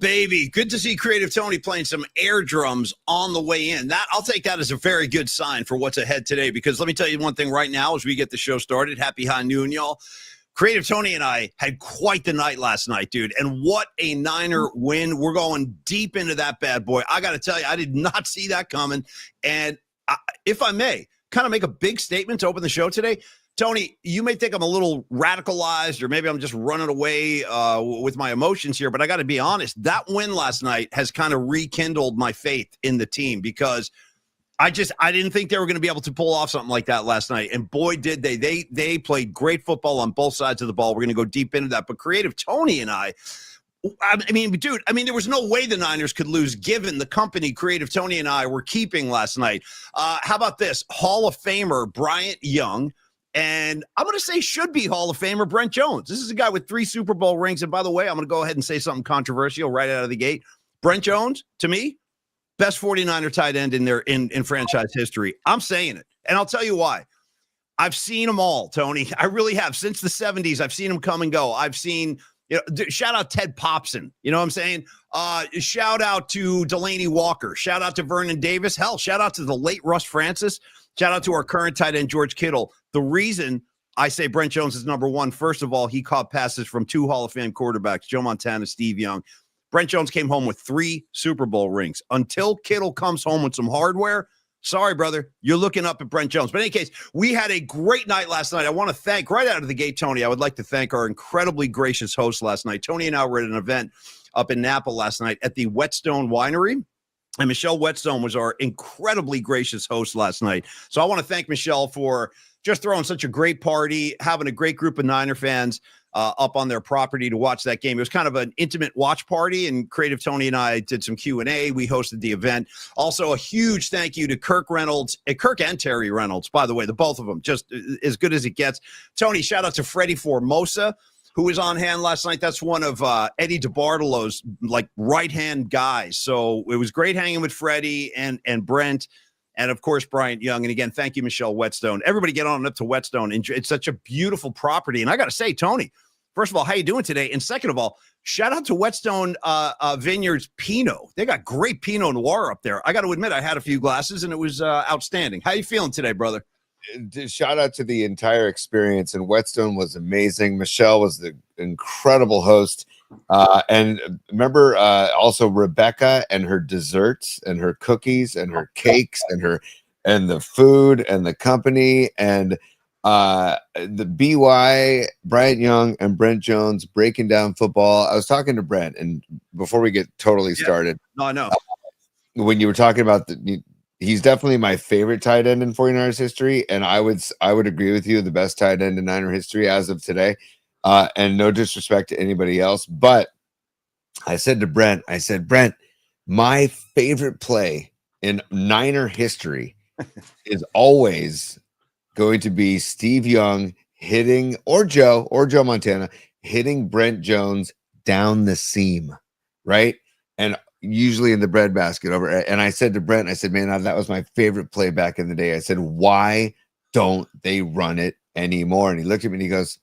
baby. Good to see Creative Tony playing some air drums on the way in. I'll take that as a very good sign for what's ahead today, because let me tell you one thing right now as we get the show started. Happy high noon, y'all. Creative Tony and I had quite the night last night, dude. And what a Niner win. We're going deep into that bad boy. I got to tell you, I did not see that coming. And if I may, kind of make a big statement to open the show today. Tony, you may think I'm a little radicalized, or maybe I'm just running away with my emotions here, but I got to be honest. That win last night has kind of rekindled my faith in the team, because I didn't think they were going to be able to pull off something like that last night. And boy, did they. They played great football on both sides of the ball. We're going to go deep into that. But Creative Tony and I mean, dude, there was no way the Niners could lose given the company Creative Tony and I were keeping last night. How about this? Hall of Famer Bryant Young, and I'm going to say should be Hall of Famer Brent Jones. This is a guy with 3 Super Bowl rings. And by the way, I'm going to go ahead and say something controversial right out of the gate. Brent Jones, to me, best 49er tight end in franchise history. I'm saying it. And I'll tell you why. I've seen them all, Tony. I really have. Since the 70s, I've seen them come and go. I've seen, shout out Ted Popson. You know what I'm saying? Shout out to Delaney Walker. Shout out to Vernon Davis. Hell, shout out to the late Russ Francis. Shout out to our current tight end, George Kittle. The reason I say Brent Jones is number one, first of all, he caught passes from 2 Hall of Fame quarterbacks, Joe Montana, Steve Young. Brent Jones came home with 3 Super Bowl rings. Until Kittle comes home with some hardware, sorry, brother, you're looking up at Brent Jones. But in any case, we had a great night last night. I want to thank, right out of the gate, Tony, I would like to thank our incredibly gracious host last night. Tony and I were at an event up in Napa last night at the Whetstone Winery. And Michelle Whetstone was our incredibly gracious host last night. So I want to thank Michelle for just throwing such a great party, having a great group of Niner fans up on their property to watch that game. It was kind of an intimate watch party, and Creative Tony and I did some Q&A. We hosted the event. Also, a huge thank you to Kirk and Terry Reynolds, by the way, the both of them, just as good as it gets. Tony, shout out to Freddie Formosa, who was on hand last night. That's one of Eddie DeBartolo's right-hand guys. So it was great hanging with Freddie and Brent. And, of course, Bryant Young. And, again, thank you, Michelle Whetstone. Everybody get on up to Whetstone. It's such a beautiful property. And I got to say, Tony, first of all, how you doing today? And second of all, shout out to Whetstone Vineyards Pinot. They got great Pinot Noir up there. I got to admit, I had a few glasses, and it was outstanding. How you feeling today, brother? Shout out to the entire experience. And Whetstone was amazing. Michelle was the incredible host. And remember also Rebecca and her desserts and her cookies and her cakes and the food and the company and the BY, Bryant Young and Brent Jones breaking down football. I was talking to Brent, and before we get totally started, no, I know when you were talking about he's definitely my favorite tight end in 49ers history, and I would agree with you, the best tight end in Niner history as of today. And no disrespect to anybody else, but I said to Brent, Brent, my favorite play in Niner history is always going to be Steve Young hitting, or Joe Montana hitting Brent Jones down the seam, right? And usually in the breadbasket over. And I said to Brent, man, that was my favorite play back in the day. I said, why don't they run it anymore? And he looked at me and he goes,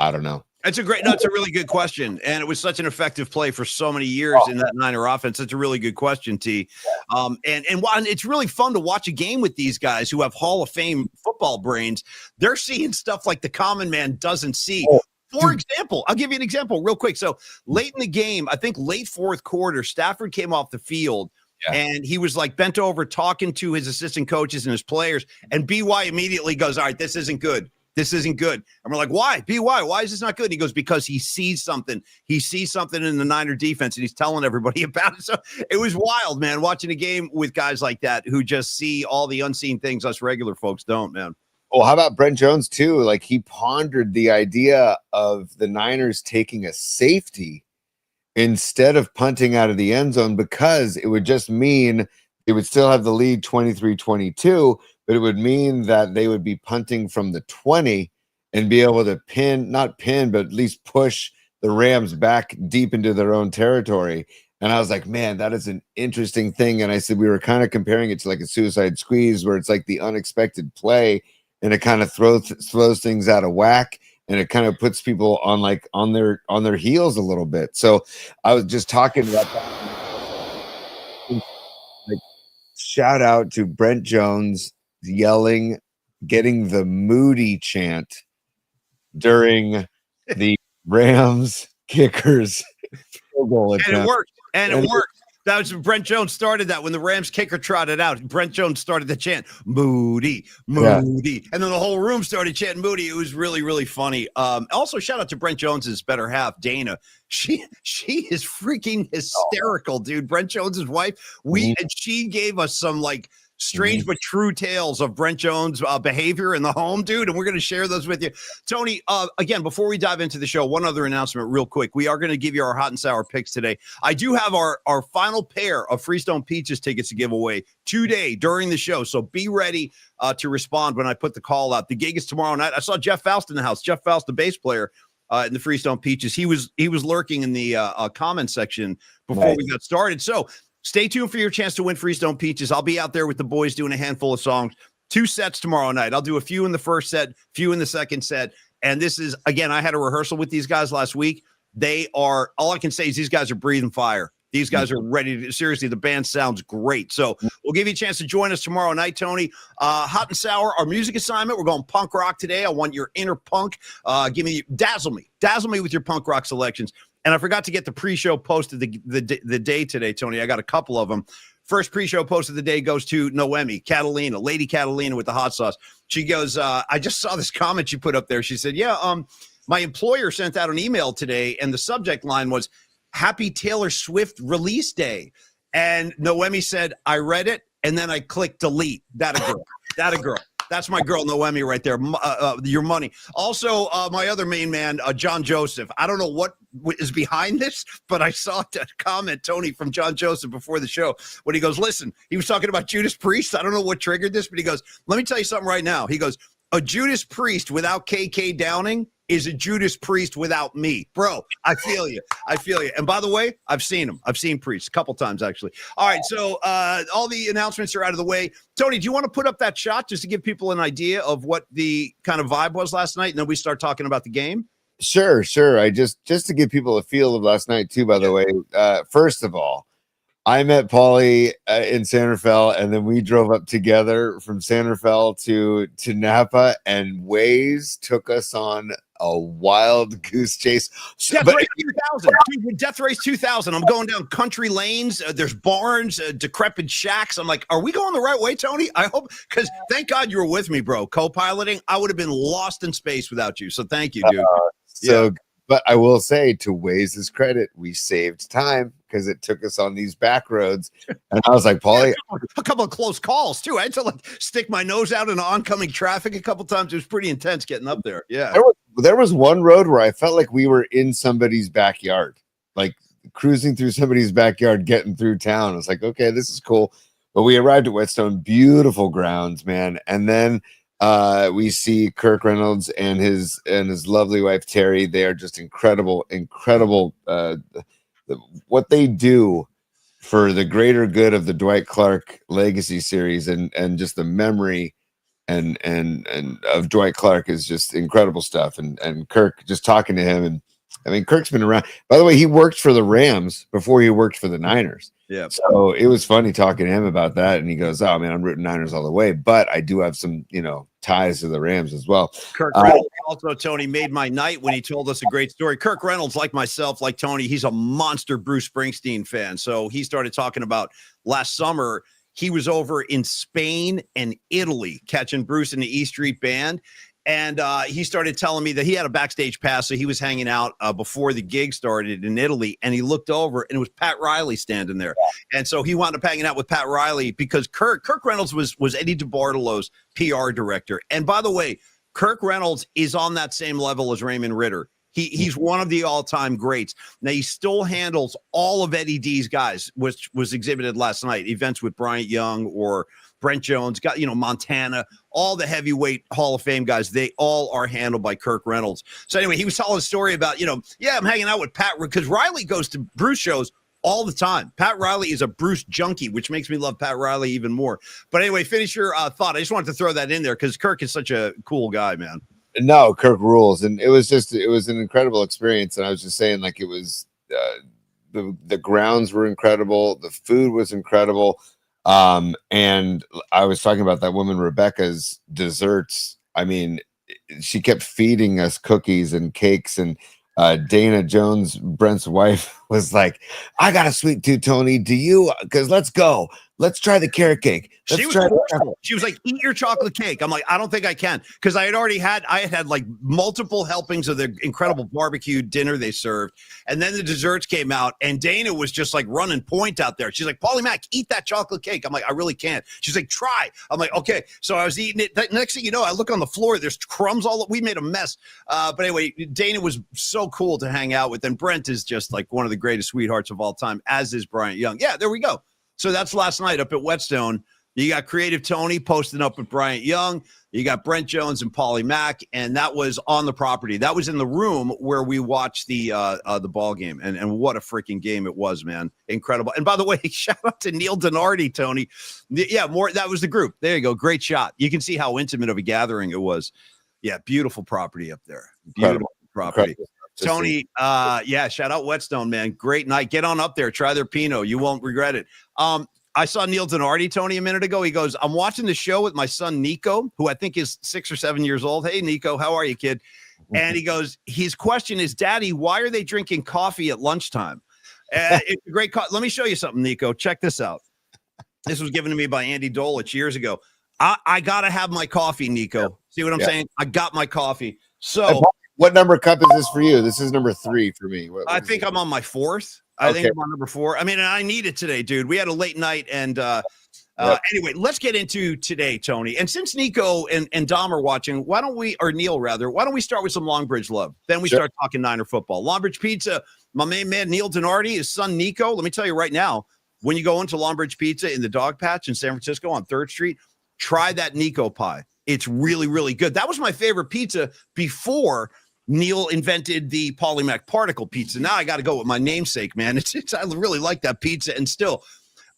I don't know. It's a really good question. And it was such an effective play for so many years in that Niner offense. It's a really good question, T. And it's really fun to watch a game with these guys who have Hall of Fame football brains. They're seeing stuff like the common man doesn't see. For example, I'll give you an example real quick. So late in the game, I think late fourth quarter, Stafford came off the field. Yeah. And he was bent over talking to his assistant coaches and his players. And BY immediately goes, all right, this isn't good. This isn't good. And we're like, why? BY, why is this not good? And he goes, because he sees something. He sees something in the Niner defense, and he's telling everybody about it. So it was wild, man, watching a game with guys like that who just see all the unseen things us regular folks don't, man. Well, how about Brent Jones, too? He pondered the idea of the Niners taking a safety instead of punting out of the end zone, because it would just mean they would still have the lead 23-22, but it would mean that they would be punting from the 20 and be able to not pin, but at least push the Rams back deep into their own territory. And I was like, man, that is an interesting thing. And I said, we were kind of comparing it to a suicide squeeze, where it's the unexpected play and it kind of throws things out of whack. and it kind of puts people on like on their heels a little bit. So I was just talking about that. Like, shout out to Brent Jones yelling, getting the Moody chant during the Rams kickers field goal And attempt. it worked. And it worked. That was Brent Jones started that when the Rams kicker trotted out. Brent Jones started the chant, Moody, Moody. And then the whole room started chanting Moody. It was really, really funny. Also, shout out to Brent Jones's better half, Dana. She is freaking hysterical, dude. Brent Jones's wife. And she gave us some like strange but true tales of Brent Jones' behavior in the home, dude, and we're going to share those with you. Tony, again, before we dive into the show, one other announcement real quick. We are going to give you our hot and sour picks today. I do have our final pair of Freestone Peaches tickets to give away today during the show, so be ready to respond when I put the call out. The gig is tomorrow night. I saw Jeff Faust in the house. Jeff Faust, the bass player in the Freestone Peaches. He was lurking in the comment section before we got started. So stay tuned for your chance to win Freestone Peaches. I'll be out there with the boys doing a handful of songs. 2 sets tomorrow night. I'll do a few in the first set, few in the second set. And this is, again, I had a rehearsal with these guys last week. They are, all I can say is these guys are breathing fire. These guys are ready to, seriously, the band sounds great. So we'll give you a chance to join us tomorrow night, Tony. Hot and sour, our music assignment. We're going punk rock today. I want your inner punk. Dazzle me with your punk rock selections. And I forgot to get the pre-show post of the day today, Tony. I got a couple of them. First pre-show post of the day goes to Noemi, Catalina, Lady Catalina with the hot sauce. She goes, I just saw this comment you put up there. She said, my employer sent out an email today, and the subject line was, Happy Taylor Swift release day. And Noemi said, I read it, and then I clicked delete. That a girl. That's my girl, Noemi, right there. Your money. Also, my other main man, John Joseph. I don't know what is behind this, but I saw a comment, Tony, from John Joseph before the show when he goes, listen, he was talking about Judas Priest. I don't know what triggered this, but he goes, let me tell you something right now. He goes, a Judas Priest without KK Downing is a Judas Priest without me. Bro, I feel you. And by the way, I've seen him. I've seen Priest a couple times, actually. All right, so all the announcements are out of the way. Tony, do you want to put up that shot just to give people an idea of what the kind of vibe was last night, and then we start talking about the game? Sure. I just to give people a feel of last night, too, by the way. First of all, I met Paulie in San Rafael, and then we drove up together from San Rafael to Napa, and Waze took us on a wild goose chase. Race 2000. Dude, with Death Race 2000, I'm going down country lanes. There's barns, decrepit shacks. I'm like, are we going the right way, Tony? I hope, because thank God you were with me, bro. Co-piloting. I would have been lost in space without you. So thank you, dude. But I will say, to Waze's credit, we saved time because it took us on these back roads. And I was like, Paulie, a couple of close calls too. I had to like stick my nose out in oncoming traffic a couple times. It was pretty intense getting up there. Yeah. There was one road where I felt like we were in somebody's backyard, like cruising through somebody's backyard, getting through town. I was like, okay, this is cool. But we arrived at Whetstone, beautiful grounds, man. And then we see Kirk Reynolds and his lovely wife Terry. They are just incredible. What they do for the greater good of the Dwight Clark Legacy series and just the memory and of Dwight Clark is just incredible stuff. And Kirk, just talking to him, and I mean, Kirk's been around. By the way, he worked for the Rams before he worked for the Niners. Yeah. So it was funny talking to him about that. And he goes, oh man, I'm rooting Niners all the way, but I do have some, ties to the Rams as well. Kirk Reynolds also, Tony, made my night when he told us a great story. Kirk Reynolds, like myself, like Tony, he's a monster Bruce Springsteen fan. So he started talking about last summer. He was over in Spain and Italy catching Bruce and the E Street Band. And he started telling me that he had a backstage pass, so he was hanging out before the gig started in Italy, and he looked over, and it was Pat Riley standing there. Yeah. And so he wound up hanging out with Pat Riley because Kirk Reynolds was Eddie DeBartolo's PR director. And by the way, Kirk Reynolds is on that same level as Raymond Ritter. He's one of the all-time greats. Now, he still handles all of Eddie D's guys, which was exhibited last night, events with Bryant Young or Brent Jones, got Montana, all the heavyweight Hall of Fame guys, they all are handled by Kirk Reynolds. So anyway, he was telling a story about, I'm hanging out with Pat because Riley goes to Bruce shows all the time. Pat Riley is a Bruce junkie, which makes me love Pat Riley even more. But anyway, finish your thought. I just wanted to throw that in there because Kirk is such a cool guy, man. No, Kirk rules, and it was an incredible experience. And I was just saying, like, it was the grounds were incredible, the food was incredible, and I was talking about that woman Rebecca's desserts. I mean, she kept feeding us cookies and cakes, and Dana Jones, Brent's wife, was like, "I got a sweet tooth, Tony. Do you? Because let's go. Let's try the carrot cake. She was forceful. She was like, "Eat your chocolate cake." I'm like, "I don't think I can," because I had had like multiple helpings of the incredible barbecue dinner they served, and then the desserts came out, and Dana was just like running point out there. She's like, "Paulie Mac, eat that chocolate cake." I'm like, "I really can't." She's like, "Try." I'm like, "Okay." So I was eating it. Next thing you know, I look on the floor. There's crumbs all. We made a mess. But anyway, Dana was so cool to hang out with, and Brent is just like one of the greatest sweethearts of all time, as is Bryant Young. Yeah, there we go. So that's last night up at Whetstone. You got Creative Tony posting up with Bryant Young. You got Brent Jones and Paulie Mac, and that was on the property. That was in the room where we watched the ball game, and what a freaking game it was, man! Incredible. And by the way, shout out to Neil Donardi, Tony. Yeah, that was the group. There you go. Great shot. You can see how intimate of a gathering it was. Yeah, beautiful property up there. Beautiful property. Tony, shout out Whetstone, man. Great night. Get on up there. Try their Pinot. You won't regret it. I saw Neil Donardi, Tony, a minute ago. He goes, "I'm watching the show with my son, Nico, who I think is 6 or 7 years old. Hey, Nico, how are you, kid?" And he goes, his question is, "Daddy, why are they drinking coffee at lunchtime?" It's a great Let me show you something, Nico. Check this out. This was given to me by Andy Dolich years ago. I got to have my coffee, Nico. Yep. See what I'm saying? I got my coffee. So what number cup is this for you? This is number 3 for me. I think I'm on my 4th. I think I'm on number 4. I mean, I need it today, dude. We had a late night, and anyway, let's get into today, Tony. And since Nico and Dom are watching, or Neil rather, why don't we start with some Longbridge love? Then we start talking Niner football. Longbridge Pizza, my main man Neil Donardi, his son Nico. Let me tell you right now, when you go into Longbridge Pizza in the Dog Patch in San Francisco on 3rd Street, try that Nico pie. It's really, really good. That was my favorite pizza before Neil invented the Paulie Mac particle pizza. Now I got to go with my namesake, man. I really like that pizza, and still,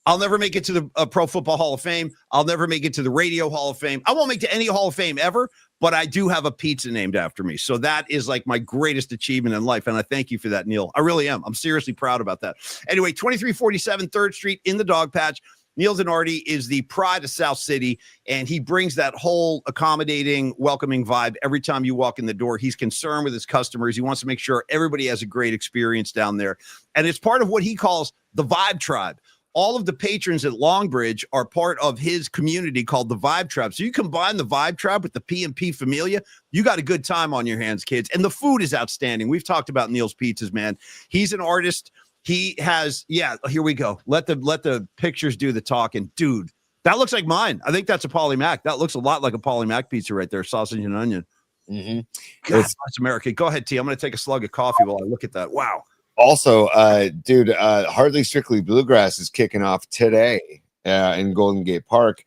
I'll never make it to the Pro Football Hall of Fame. I'll never make it to the Radio Hall of Fame. I won't make it to any Hall of Fame ever, but I do have a pizza named after me. So that is like my greatest achievement in life, and I thank you for that, Neil. I really am. I'm seriously proud about that. Anyway, 2347 3rd Street in the Dog Patch. Neil Donardi is the pride of South City, and he brings that whole accommodating, welcoming vibe every time you walk in the door. He's concerned with his customers. He wants to make sure everybody has a great experience down there. And it's part of what he calls the Vibe Tribe. All of the patrons at Longbridge are part of his community called the Vibe Tribe. So you combine the Vibe Tribe with the P&P Familia, you got a good time on your hands, kids. And the food is outstanding. We've talked about Neil's Pizzas, man. He's an artist. He has, here we go. Let the pictures do the talking. Dude, that looks like mine. I think that's a Paulie Mac. That looks a lot like a Paulie Mac pizza right there, sausage and onion. God, that's America. Go ahead, T. I'm going to take a slug of coffee while I look at that. Wow. Also, Hardly Strictly Bluegrass is kicking off today in Golden Gate Park.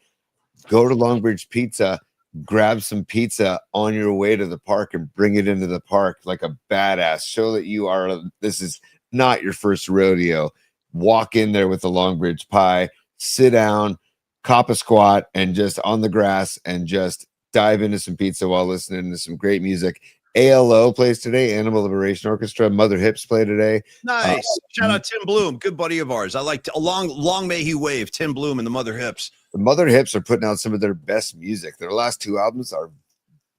Go to Longbridge Pizza, grab some pizza on your way to the park, and bring it into the park like a badass. Show that this is not your first rodeo. Walk in there with the Longbridge pie, sit down, cop a squat, and just on the grass and just dive into some pizza while listening to some great music. ALO plays today, Animal Liberation Orchestra. Mother Hips play today. Nice. Shout out Tim Bloom, good buddy of ours. I like long may he wave. Tim Bloom and the Mother Hips. The Mother Hips are putting out some of their best music. Their last 2 albums are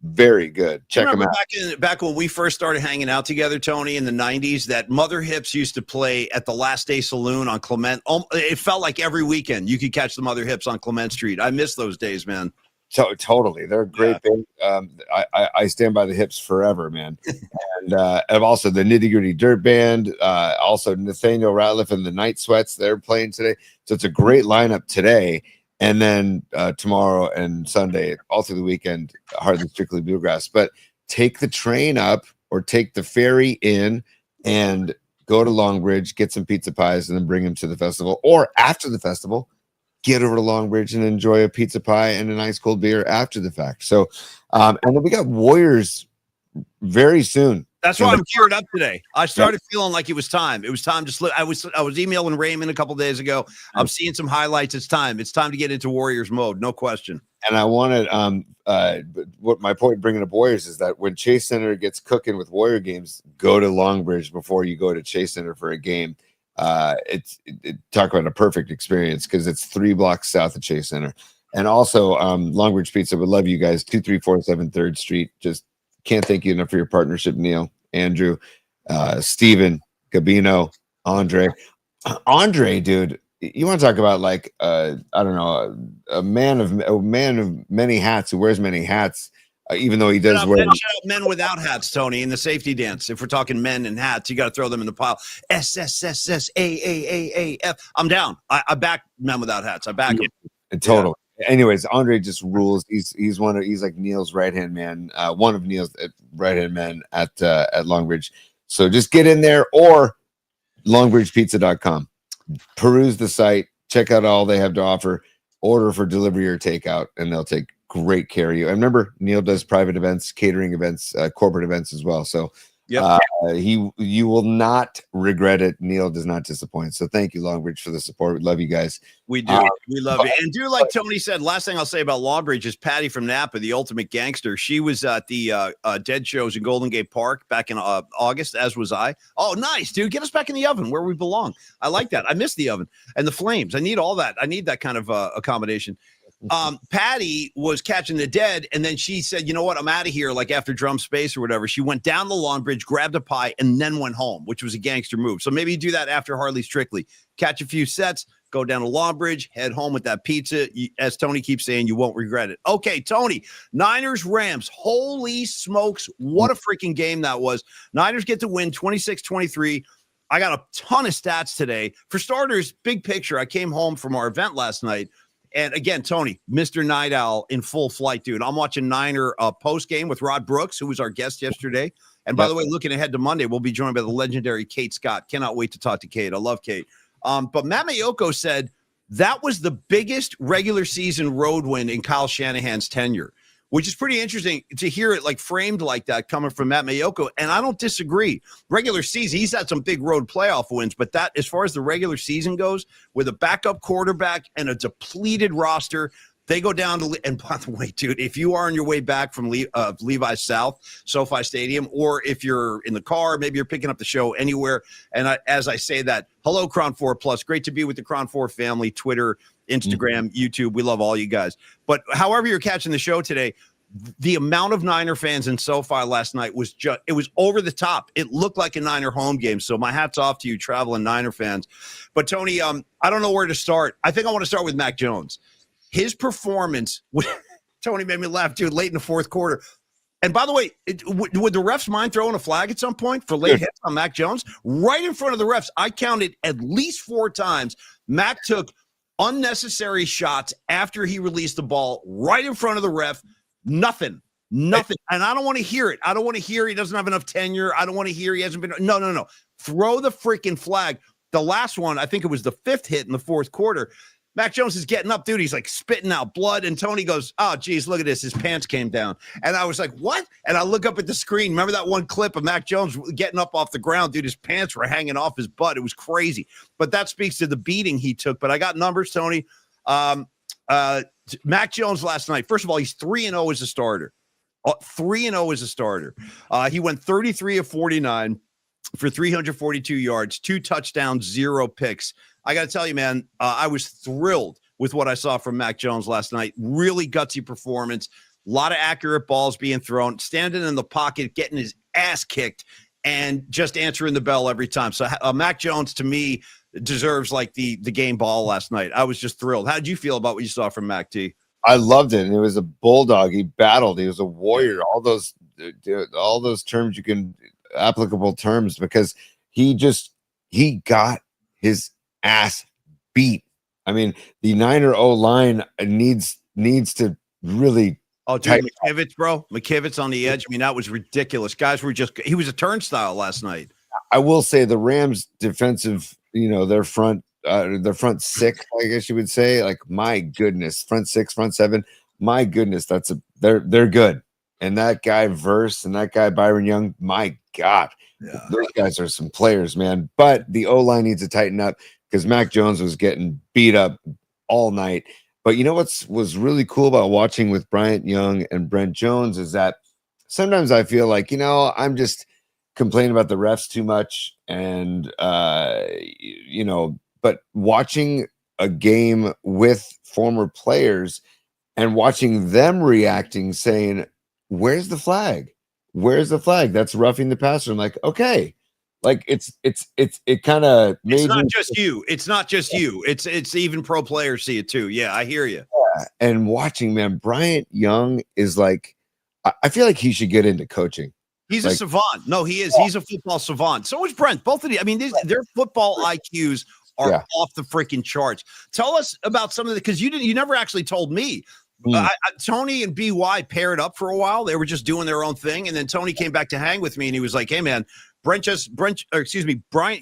very good. Check them out. Back when we first started hanging out together, Tony, in the 90s, that Mother Hips used to play at the Last Day Saloon on Clement. It felt like every weekend you could catch the Mother Hips on Clement Street. I miss those days, man. Totally. They're a great band. I stand by the Hips forever, man. And also the Nitty Gritty Dirt Band, also Nathaniel Ratliff and the Night Sweats, they're playing today. So it's a great lineup today. And then tomorrow and Sunday, all through the weekend, Hardly Strictly Bluegrass. But take the train up or take the ferry in and go to Longbridge, get some pizza pies, and then bring them to the festival. Or after the festival, get over to Longbridge and enjoy a pizza pie and an ice cold beer after the fact. So, and then we got Warriors very soon. That's why I'm geared up today. I started feeling like it was time. It was time to slip. I was emailing Raymond a couple days ago. I'm seeing some highlights. It's time. It's time to get into Warriors mode. No question. And I wanted what my point bringing up Warriors is that when Chase Center gets cooking with Warrior games, go to Longbridge before you go to Chase Center for a game. Talk about a perfect experience because it's 3 blocks south of Chase Center. And also Longbridge Pizza would love you guys. 2347 3rd Street. Just can't thank you enough for your partnership, Neil, Andrew, Steven, Gabino, Andre. Andre, dude, you want to talk about like I don't know, a man of many hats who wears many hats, even though he does wear men without hats, Tony, in the safety dance. If we're talking men and hats, you got to throw them in the pile. SSSSAAAAF. I'm down. I back men without hats. I back them. Total. Anyways, Andre just rules. He's like Neil's right hand man, one of Neil's right hand men at Longbridge. So just get in there or longbridgepizza.com. Peruse the site, check out all they have to offer, order for delivery or takeout, and they'll take great care of you. And remember, Neil does private events, catering events, corporate events as well. So you will not regret it. Neil does not disappoint. So thank you, Longbridge, for the support. We love you guys. We do. We love you. And do like Tony said, last thing I'll say about Longbridge is Patty from Napa, the ultimate gangster. She was at the Dead shows in Golden Gate Park back in August, as was I. Oh, nice, dude. Get us back in the oven where we belong. I like that. I miss the oven and the flames. I need all that. I need that kind of accommodation. Patty was catching the dead, and then she said, you know what, I'm out of here, like after Drum Space or whatever. She went down the Longbridge, grabbed a pie, and then went home, which was a gangster move. So maybe you do that after Harley Strictly. Catch a few sets, go down to Longbridge, head home with that pizza. As Tony keeps saying, you won't regret it. Okay, Tony, Niners Rams. Holy smokes, what a freaking game that was. Niners get to win 26-23. I got a ton of stats today. For starters, big picture, I came home from our event last night. And again, Tony, Mr. Night Owl in full flight, dude. I'm watching Niner post game with Rod Brooks, who was our guest yesterday. And by the way, looking ahead to Monday, we'll be joined by the legendary Kate Scott. Cannot wait to talk to Kate. I love Kate. But Matt Mayoko said that was the biggest regular season road win in Kyle Shanahan's tenure, which is pretty interesting to hear it like framed like that coming from Matt Mayoko. And I don't disagree. Regular season, he's had some big road playoff wins, but that, as far as the regular season goes, with a backup quarterback and a depleted roster, they go down to, and by the way, dude, if you are on your way back from Levi's South, SoFi Stadium, or if you're in the car, maybe you're picking up the show anywhere. And as I say that, hello, Crown 4 Plus. Great to be with the Crown 4 family, Twitter, Instagram, YouTube. We love all you guys. But however you're catching the show today, the amount of Niner fans in SoFi last night was just, it was over the top. It looked like a Niner home game. So my hat's off to you, traveling Niner fans. But Tony, I don't know where to start. I think I want to start with Mac Jones. His performance, Tony made me laugh, dude, late in the fourth quarter. And by the way, would the refs mind throwing a flag at some point for late hits on Mac Jones? Right in front of the refs, I counted at least 4 times. Mac took unnecessary shots after he released the ball right in front of the ref. Nothing. And I don't want to hear it. I don't want to hear he doesn't have enough tenure. I don't want to hear he hasn't been. No. Throw the freaking flag. The last one, I think it was the 5th hit in the fourth quarter. Mac Jones is getting up, dude. He's like spitting out blood. And Tony goes, oh, geez, look at this. His pants came down. And I was like, what? And I look up at the screen. Remember that one clip of Mac Jones getting up off the ground? Dude, his pants were hanging off his butt. It was crazy. But that speaks to the beating he took. But I got numbers, Tony. Mac Jones last night, first of all, he's 3-0 as a starter. 3-0 as a starter. He went 33 of 49 for 342 yards, 2 touchdowns, 0 picks. I got to tell you, man, I was thrilled with what I saw from Mac Jones last night. Really gutsy performance. A lot of accurate balls being thrown, standing in the pocket, getting his ass kicked, and just answering the bell every time. So Mac Jones, to me, deserves like the game ball last night. I was just thrilled. How did you feel about what you saw from Mac T? I loved it. And it was a bulldog. He battled. He was a warrior. All those terms applicable terms, because he got his ass beat. I mean, the Niner O-line needs to really. Oh, dude, McKivitz, bro. McKivitz on the edge. I mean, that was ridiculous. Guys were he was a turnstile last night. I will say the Rams defensive, their front 6, I guess you would say, like, my goodness, front 6, front 7, my goodness, they're good. And that guy Verse and that guy Byron Young, my God, those guys are some players, man. But the O-line needs to tighten up because Mac Jones was getting beat up all night. But you know was really cool about watching with Bryant Young and Brent Jones is that sometimes I feel like, I'm just complaining about the refs too much. And, but watching a game with former players and watching them reacting, saying, where's the flag? Where's the flag? That's roughing the passer. I'm like, okay. Like it kind of made it's not just you. It's not just you. It's even pro players see it too. Yeah, I hear you. Yeah. And watching, man, Bryant Young is like, I feel like he should get into coaching. He's a savant. No, he is. He's a football savant. So is Brent. Both of you. I mean, their football IQs are off the freaking charts. Tell us about some of the, because you never actually told me. Tony and BY paired up for a while. They were just doing their own thing, and then Tony came back to hang with me, and he was like, "Hey, man, Bryant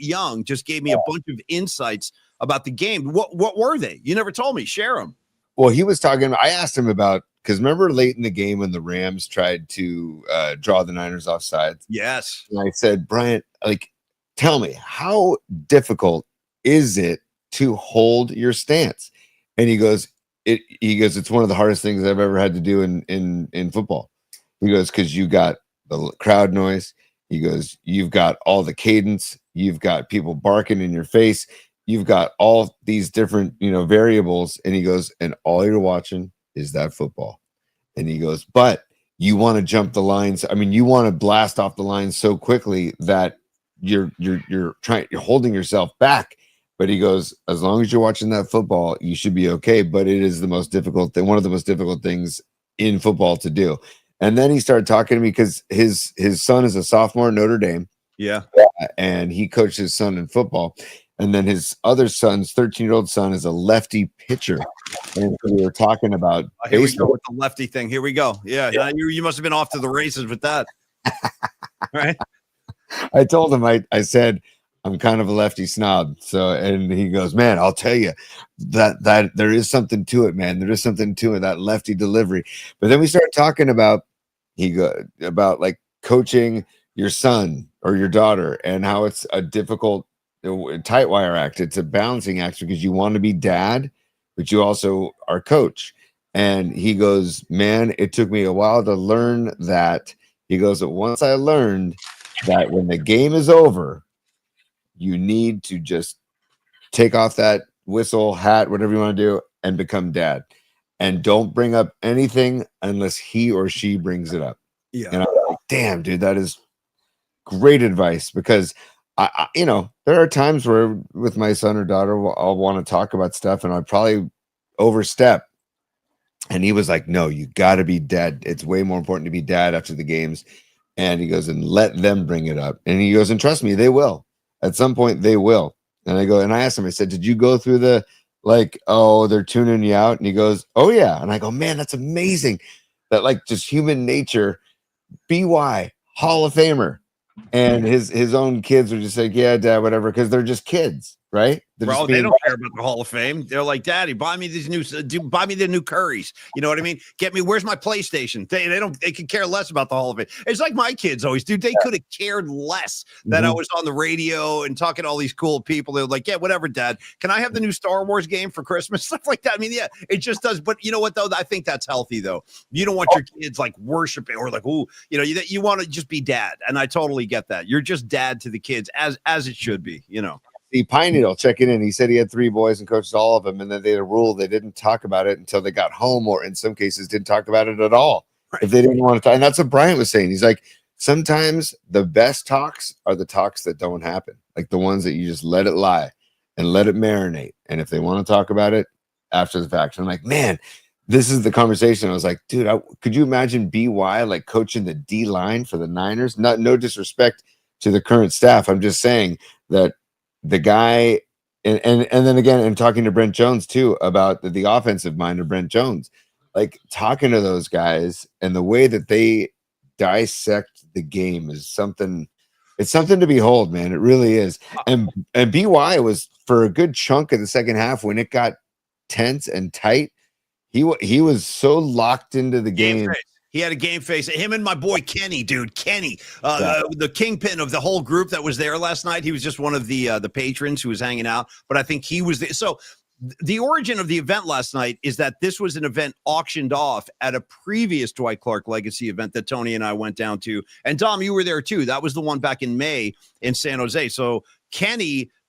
Young just gave me a bunch of insights about the game. What were they? You never told me. Share them." Well, he was talking. I asked him about, because remember late in the game when the Rams tried to draw the Niners offside? Yes. And I said, Bryant, like, tell me, how difficult is it to hold your stance? And he goes, it's one of the hardest things I've ever had to do in football. He goes, because you got the crowd noise. He goes, you've got all the cadence. You've got people barking in your face. You've got all these different, variables. And he goes, and all you're watching is that football. And he goes, but you want to jump the lines. I mean, you want to blast off the lines so quickly that you're holding yourself back. But he goes, as long as you're watching that football, you should be okay. But it is the most difficult thing, one of the most difficult things in football to do. And then he started talking to me because his son is a sophomore at Notre Dame. Yeah. And he coached his son in football. And then his other son's 13-year-old son is a lefty pitcher. And so we were talking about here we go with the lefty thing. Here we go. Yeah. You must have been off to the races with that. Right. I told him, I said, I'm kind of a lefty snob. So, and he goes, man, I'll tell you that there is something to it, man. There is something to it, that lefty delivery. But then we started talking about, like coaching your son or your daughter and how it's a difficult tight wire act. It's a balancing act because you want to be dad, but you also are coach. And he goes, man, it took me a while to learn that. He goes, but once I learned that when the game is over, you need to just take off that whistle, hat, whatever you want to do, and become dad. And don't bring up anything unless he or she brings it up. Yeah. And I'm like, damn, dude, that is great advice, because I there are times where with my son or daughter, I'll want to talk about stuff and I probably overstep. And he was like, no, you got to be dad. It's way more important to be dad after the games. And he goes, and let them bring it up. And he goes, and trust me, they will. At some point, they will. And I go, and I asked him, I said, did you go through the, like, oh, they're tuning you out? And he goes, oh, yeah. And I go, man, that's amazing. That, like, just human nature, BY, Hall of Famer. And his own kids are just like, yeah, dad, whatever, because they're just kids, right? Bro, they don't care about the Hall of Fame. They're like, Daddy, buy me these buy me the new Currys. You know what I mean? Get me, where's my PlayStation? They could care less about the Hall of Fame. It's like my kids always do. They could have cared less that I was on the radio and talking to all these cool people. They're like, yeah, whatever, Dad. Can I have the new Star Wars game for Christmas? Stuff like that. I mean, yeah, it just does. But you know what, though? I think that's healthy, though. You don't want your kids like worshiping or like, ooh, you want to just be dad. And I totally get that. You're just dad to the kids as it should be, The Pine Needle checking in. He said he had 3 boys and coached all of them, and then they had a rule they didn't talk about it until they got home, or in some cases didn't talk about it at all if they didn't want to talk. And that's what Brian was saying. He's like, sometimes the best talks are the talks that don't happen, like the ones that you just let it lie and let it marinate. And if they want to talk about it after the fact, I'm like, man, this is the conversation. I was like, dude, could you imagine BY like coaching the D line for the Niners? No disrespect to the current staff. I'm just saying that the guy, and then again, and talking to Brent Jones too about the offensive mind of Brent Jones, like talking to those guys and the way that they dissect the game is something. It's something to behold, man. It really is. And BY was, for a good chunk of the second half, when it got tense and tight, he was so locked into the game. He had a game face. Him and my boy Kenny, dude. Kenny, the kingpin of the whole group that was there last night. He was just one of the patrons who was hanging out, but I think he was there. So the origin of the event last night is that this was an event auctioned off at a previous Dwight Clark Legacy event that Tony and I went down to. And Dom, you were there too. That was the one back in May in San Jose. So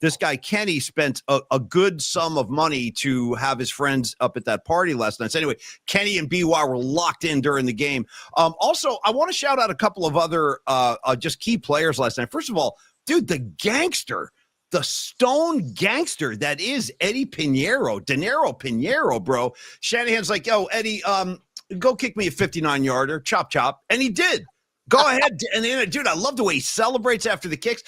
this guy Kenny spent a good sum of money to have his friends up at that party last night. So anyway, Kenny and BY were locked in during the game. Also, I want to shout out a couple of other just key players last night. First of all, dude, the stone gangster that is Eddie Pinheiro, Dinero Pinheiro, bro. Shanahan's like, yo, Eddie, go kick me a 59-yarder, chop, chop. And he did. Go ahead. And then, dude, I love the way he celebrates after the kicks.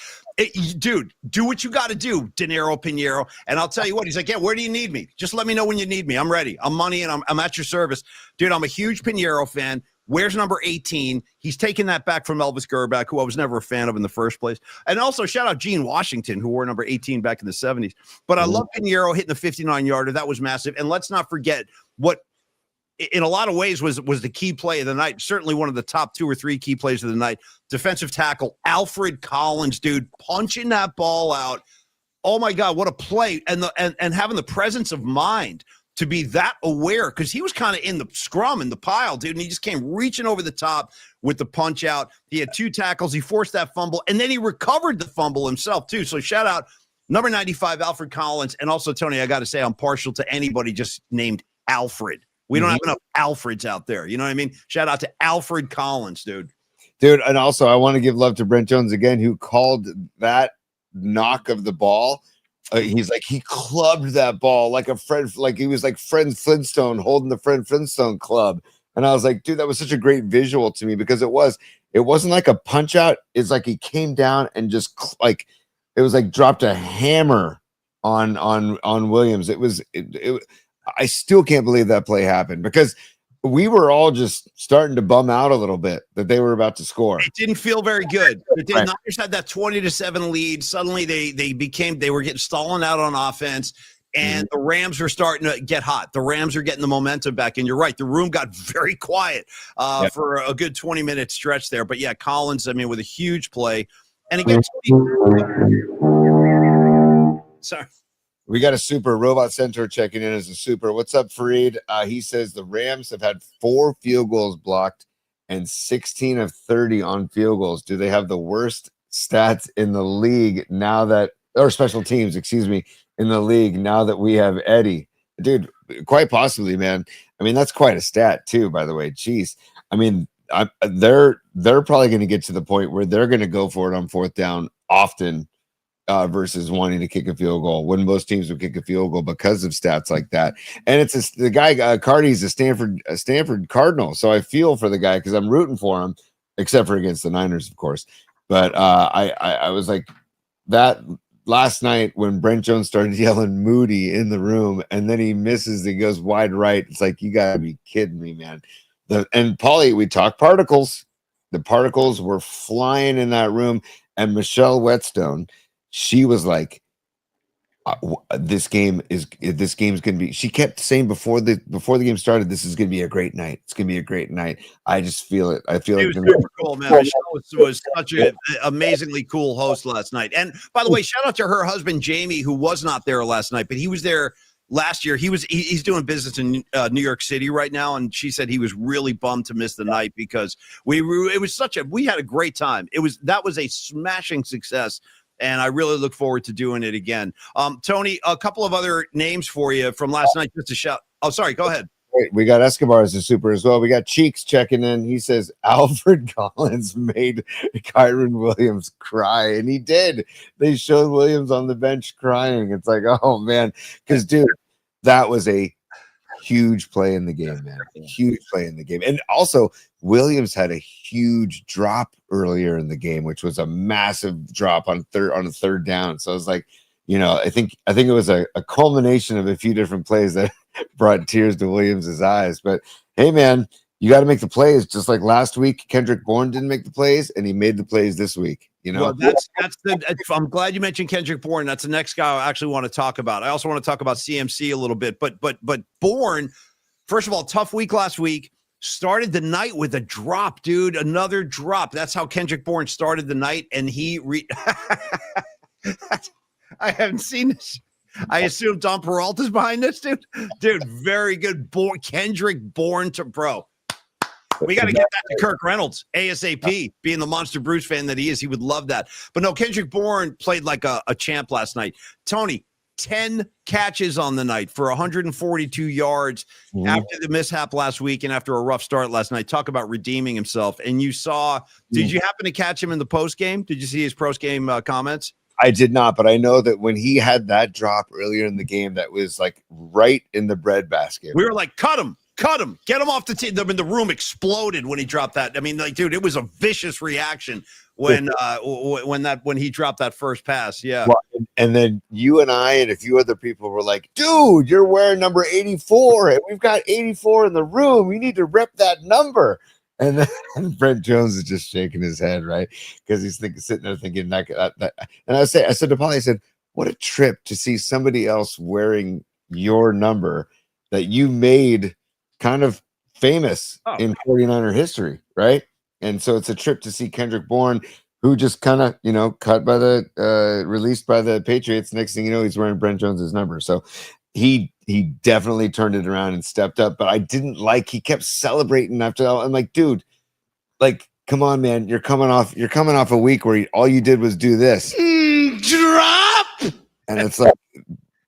Dude, do what you got to do, Dinero Pinheiro. And I'll tell you what, he's like, yeah, where do you need me? Just let me know when you need me. I'm ready. I'm money and I'm at your service. Dude, I'm a huge Pinheiro fan. Where's number 18? He's taking that back from Elvis Gerback, who I was never a fan of in the first place. And also shout out Gene Washington, who wore number 18 back in the 70s. But I love Pinheiro hitting the 59-yarder. That was massive. And let's not forget what in a lot of ways was the key play of the night. Certainly one of the top 2 or 3 key plays of the night. Defensive tackle Alfred Collins, dude, punching that ball out. Oh my God, what a play. And having the presence of mind to be that aware, because he was kind of in the scrum, in the pile, dude, and he just came reaching over the top with the punch out. He had 2 tackles. He forced that fumble, and then he recovered the fumble himself, too. So shout out number 95, Alfred Collins. And also, Tony, I got to say, I'm partial to anybody just named Alfred. We don't have enough Alfreds out there. You know what I mean? Shout out to Alfred Collins, dude. Dude, and also I want to give love to Brent Jones again, who called that knock of the ball. He's like, he clubbed that ball like a friend, like he was like Fred Flintstone holding the Fred Flintstone club. And I was like, dude, that was such a great visual to me, because it wasn't like a punch out. It's like he came down and just like, it was like dropped a hammer on Williams. I still can't believe that play happened, because we were all just starting to bum out a little bit that they were about to score. It didn't feel very good. The Niners had that 20-7 lead. Suddenly they were getting stalling out on offense, and the Rams were starting to get hot. The Rams are getting the momentum back. And you're right, the room got very quiet for a good 20-minute stretch there. But yeah, Collins, I mean, with a huge play. And again, sorry. We got a super robot center checking in as a super. What's up, Fareed? He says the Rams have had 4 field goals blocked and 16 of 30 on field goals. Do they have the worst stats in the league now that, or special teams, excuse me, in the league now that we have Eddie? Dude, quite possibly, man. I mean, that's quite a stat too, by the way. Jeez. I mean, they're probably going to get to the point where they're going to go for it on 4th down often. Versus wanting to kick a field goal, when most teams would kick a field goal because of stats like that. And it's the guy Cardi's a Stanford Cardinal, so I feel for the guy because I'm rooting for him, except for against the Niners, of course. But I was like that last night when Brent Jones started yelling Moody in the room, and then he misses, he goes wide right. It's like, you gotta be kidding me, man. And Paulie, we talked particles. The particles were flying in that room, and Michelle Whetstone, she was like, this game's gonna be, she kept saying before the game started, this is gonna be a great night. It's gonna be a great night. I just feel it. I feel it was super cool, man. Michelle was such an amazingly cool host last night. And by the way, shout out to her husband Jamie, who was not there last night, but he was there last year. He's doing business in New York City right now, and she said he was really bummed to miss the night because we had a great time. That was a smashing success. And I really look forward to doing it again. Tony, a couple of other names for you from last night, just to shout. Oh, sorry. Go ahead. We got Escobar as a super as well. We got Cheeks checking in. He says Alfred Collins made Kyron Williams cry, and he did. They showed Williams on the bench crying. It's like, oh man, because dude, that was a huge play in the game, man. Huge play in the game. And also, Williams had a huge drop earlier in the game, which was a massive drop on a third down. So I was like, I think it was a culmination of a few different plays that brought tears to Williams's eyes. But hey, man, you got to make the plays. Just like last week, Kendrick Bourne didn't make the plays, and he made the plays this week. Well, I'm glad you mentioned Kendrick Bourne. That's the next guy I actually want to talk about. I also want to talk about CMC a little bit, but Bourne, first of all, tough week last week. started the night with a drop, dude. Another drop. That's how Kendrick Bourne started the night, and he I haven't seen this. I assume Tom Peralta's behind this, dude. Dude, very good. Kendrick Bourne to bro. We got to get that to Kirk Reynolds ASAP. Being the Monster Bruce fan that he is, he would love that. But no, Kendrick Bourne played like a champ last night. Tony, 10 catches on the night for 142 yards after the mishap last week and after a rough start last night. Talk about redeeming himself. And you saw, did you happen to catch him in the post game? Did you see his post game comments? I did not, but I know that when he had that drop earlier in the game, that was like right in the breadbasket. We were like, cut him, get him off the team. The room exploded when he dropped that. I mean, like, dude, it was a vicious reaction when he dropped that first pass. Yeah. Well, and then you and I and a few other people were like, dude, you're wearing number 84 and we've got 84 in the room. You need to rep that number. And then Brent Jones is just shaking his head, right? Because he's sitting there thinking that. And I said to Paulie, I said, what a trip to see somebody else wearing your number that you made kind of famous in 49er history, right? And so it's a trip to see Kendrick Bourne, who just kind of, cut by the released by the Patriots. Next thing you know, he's wearing Brent Jones's number. So he definitely turned it around and stepped up. But I didn't like, he kept celebrating after that. I'm like, dude, like, come on, man. You're coming off a week where all you did was do this. Drop. And it's like,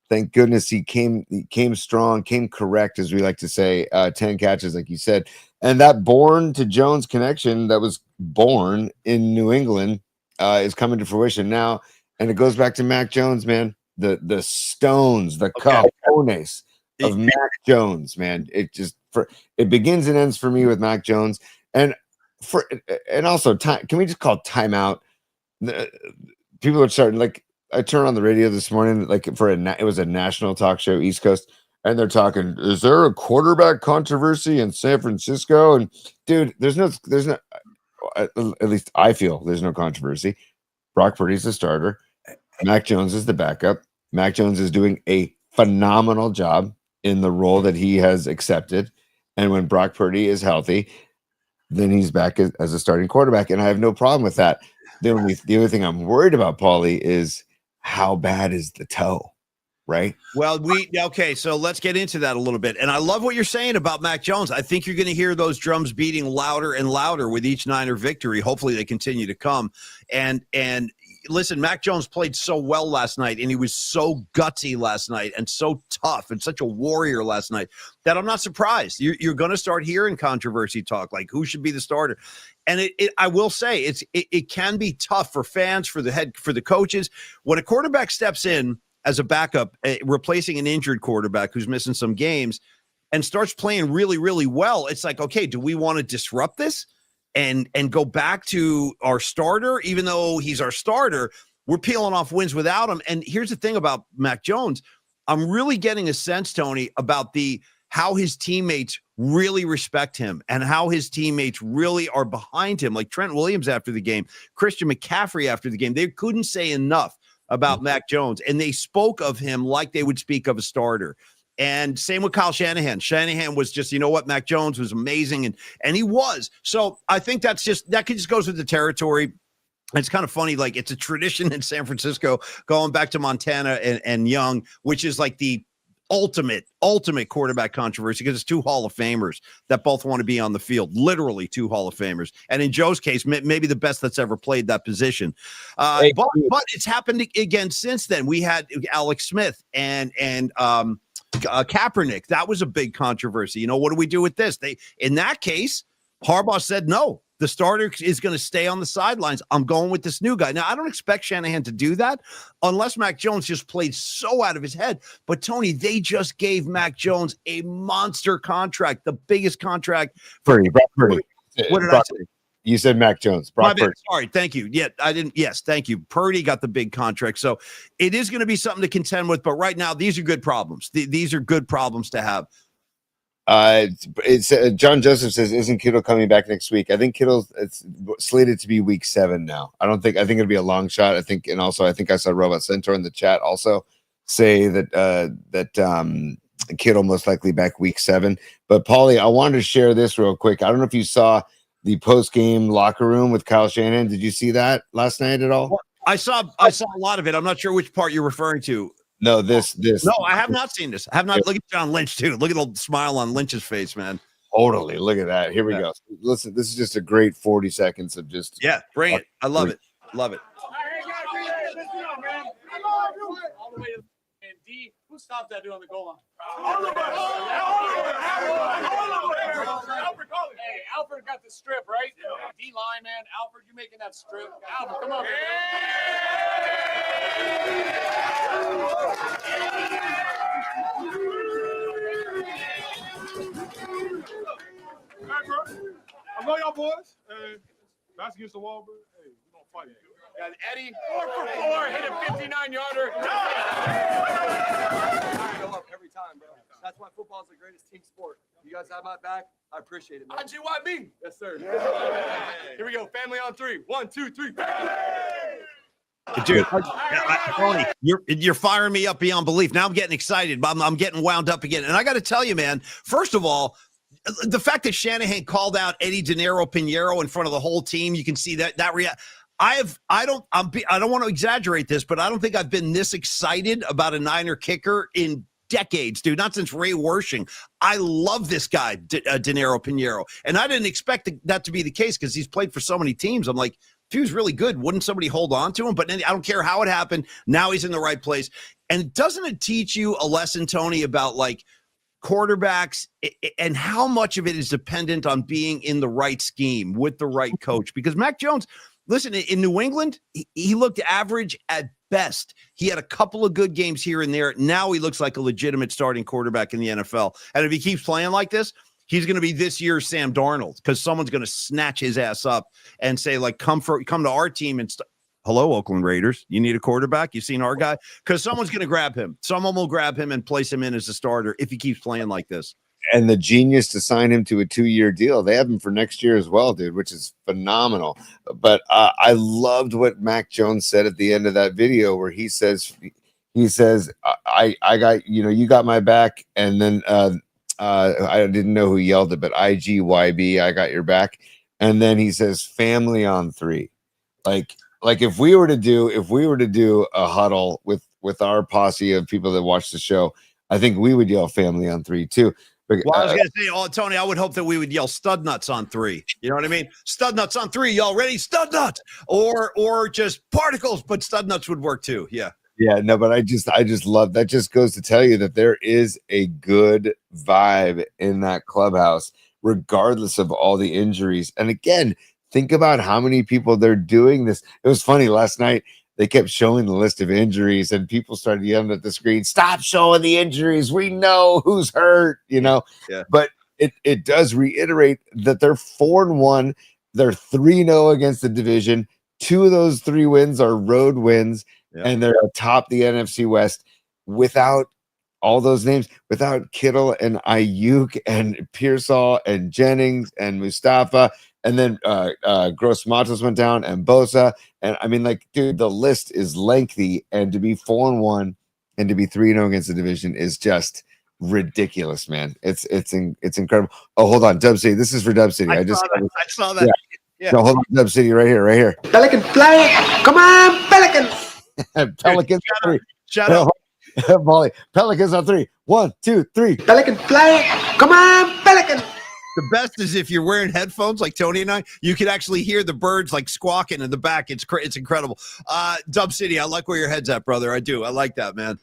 thank goodness he came strong, came correct, as we like to say, 10 catches, like you said. And that Bourne to Jones connection that was born in New England is coming to fruition now. And it goes back to Mac Jones, man. The stones, the cojones of Mac Jones, man. It begins and ends for me with Mac Jones. And also time. Can we just call timeout? People are starting, like, I turned on the radio this morning, like it was a national talk show, East Coast, and they're talking, is there a quarterback controversy in San Francisco? And dude, there's no, at least I feel there's no controversy. Brock Purdy's the starter. Mac Jones is the backup. Mac Jones is doing a phenomenal job in the role that he has accepted. And when Brock Purdy is healthy, then he's back as a starting quarterback. And I have no problem with that. The only thing I'm worried about, Paulie, is how bad is the toe, right? Well, so let's get into that a little bit. And I love what you're saying about Mac Jones. I think you're going to hear those drums beating louder and louder with each Niner victory. Hopefully they continue to come. And listen, Mac Jones played so well last night, and he was so gutsy last night and so tough and such a warrior last night that I'm not surprised. You're going to start hearing controversy talk, like who should be the starter. And I will say it can be tough for fans, for the coaches. When a quarterback steps in as a backup, replacing an injured quarterback who's missing some games and starts playing really, really well, it's like, okay, do we want to disrupt this and go back to our starter? Even though he's our starter, we're peeling off wins without him. And here's the thing about Mac Jones. I'm really getting a sense, Tony, about how his teammates really respect him and how his teammates really are behind him, like Trent Williams after the game, Christian McCaffrey after the game. They couldn't say enough about Mac Jones, and they spoke of him like they would speak of a starter. And same with Kyle Shanahan. Shanahan was just, you know what, Mac Jones was amazing, and he was. So I think that just goes with the territory. It's kind of funny, like it's a tradition in San Francisco, going back to Montana and Young, which is like the ultimate quarterback controversy, because it's two Hall of Famers that both want to be on the field, literally two Hall of Famers. And in Joe's case, maybe the best that's ever played that position. But it's happened again since then. We had Alex Smith and Kaepernick. That was a big controversy. What do we do with this? In that case, Harbaugh said, no, the starter is going to stay on the sidelines. I'm going with this new guy. Now, I don't expect Shanahan to do that unless Mac Jones just played so out of his head. But, Tony, they just gave Mac Jones a monster contract, the biggest contract. Purdy. What did I say? You said Mac Jones. Brock Purdy. Sorry, thank you. Yeah, I didn't. Yes, thank you. Purdy got the big contract. So it is going to be something to contend with. But right now, these are good problems. These are good problems to have. It's John Joseph says, isn't Kittle coming back next week? I think it's slated to be week 7 now. I think it'll be a long shot. I think I saw Robot Centaur in the chat also say that Kittle most likely back week 7. But Paulie, I wanted to share this real quick. I don't know if you saw the post-game locker room with Kyle Shanahan. Did you see that last night at all? Well, I saw a lot of it. I'm not sure which part you're referring to. No, this. No, I have not seen this. I have not. Look at John Lynch too. Look at the smile on Lynch's face, man. Totally. Look at that. Here we go. Listen, this is just a great 40 seconds of just. Yeah, bring it. I love it. Love it. And D, who stopped that dude on the goal line? Hey, Alfred got the strip, right? D line, man. Alfred, you making that strip. Alfred, come on. I know y'all boys. Hey, that's against the wall, bro. Hey, we gonna fight. Got Eddie, 4 for 4, hit a 59-yarder. I go up every time, bro. That's why football is the greatest team sport. You guys have my back. I appreciate it, man. IGYB. Yes, sir. Here we go. Family on 3. 1, 2, 3. Dude, Tony, you're firing me up beyond belief. Now I'm getting excited. I'm getting wound up again. And I got to tell you, man, first of all, the fact that Shanahan called out Eddie De Niro Pinheiro in front of the whole team, you can see that I don't want to exaggerate this, but I don't think I've been this excited about a Niner kicker in decades, dude. Not since Ray Wershing. I love this guy, De Niro Pinheiro, and I didn't expect that to be the case because he's played for so many teams. I'm like, if he was really good, wouldn't somebody hold on to him? But I don't care how it happened. Now he's in the right place. And doesn't it teach you a lesson, Tony, about like quarterbacks and how much of it is dependent on being in the right scheme with the right coach? Because Mac Jones, listen, in New England, he looked average at best. He had a couple of good games here and there. Now he looks like a legitimate starting quarterback in the NFL. And if he keeps playing like this, he's going to be this year's Sam Darnold because someone's going to snatch his ass up and say, like, come to our team and hello, Oakland Raiders. You need a quarterback? You seen our guy? Because someone's going to grab him. Someone will grab him and place him in as a starter if he keeps playing like this. And the genius to sign him to a 2-year deal. They have him for next year as well, dude, which is phenomenal. But I loved what Mac Jones said at the end of that video where he says, I got, you got my back. And then I didn't know who yelled it, but IGYB, I got your back. And then he says family on 3. Like if we were to do a huddle with our posse of people that watch the show, I think we would yell family on 3 too. Well, I was going to say, Tony, I would hope that we would yell stud nuts on 3. You know what I mean? Stud nuts on 3. Y'all ready? Stud nuts or just particles, but stud nuts would work too. Yeah. Yeah, no, but I just love that. Just goes to tell you that there is a good vibe in that clubhouse, regardless of all the injuries. And again, think about how many people they're doing this. It was funny last night. They kept showing the list of injuries and people started yelling at the screen, stop showing the injuries. We know who's hurt, Yeah. But it does reiterate that they're 4-1. They're 3-0 against the division. 2 of those 3 wins are road wins. Yeah. And they're atop the NFC West without all those names, without Kittle and Ayuk and Pearsall and Jennings and Mustafa. And then Gross Matos went down and Bosa. And I mean, like, dude, the list is lengthy. And to be 4-1 and to be 3-0 against the division is just ridiculous, man. It's incredible. Oh, hold on, Dub City. This is for Dub City. I saw that. Yeah. No, hold on, Dub City, right here. Pelican fly. Come on, Pelicans. Pelicans on 3. Shout out. Molly. Pelicans on 3. 1, 2, 3. Pelican fly. Come on, Pelicans. The best is if you're wearing headphones like Tony and I, you can actually hear the birds like squawking in the back. It's incredible. Dub City, I like where your head's at, brother. I do. I like that, man.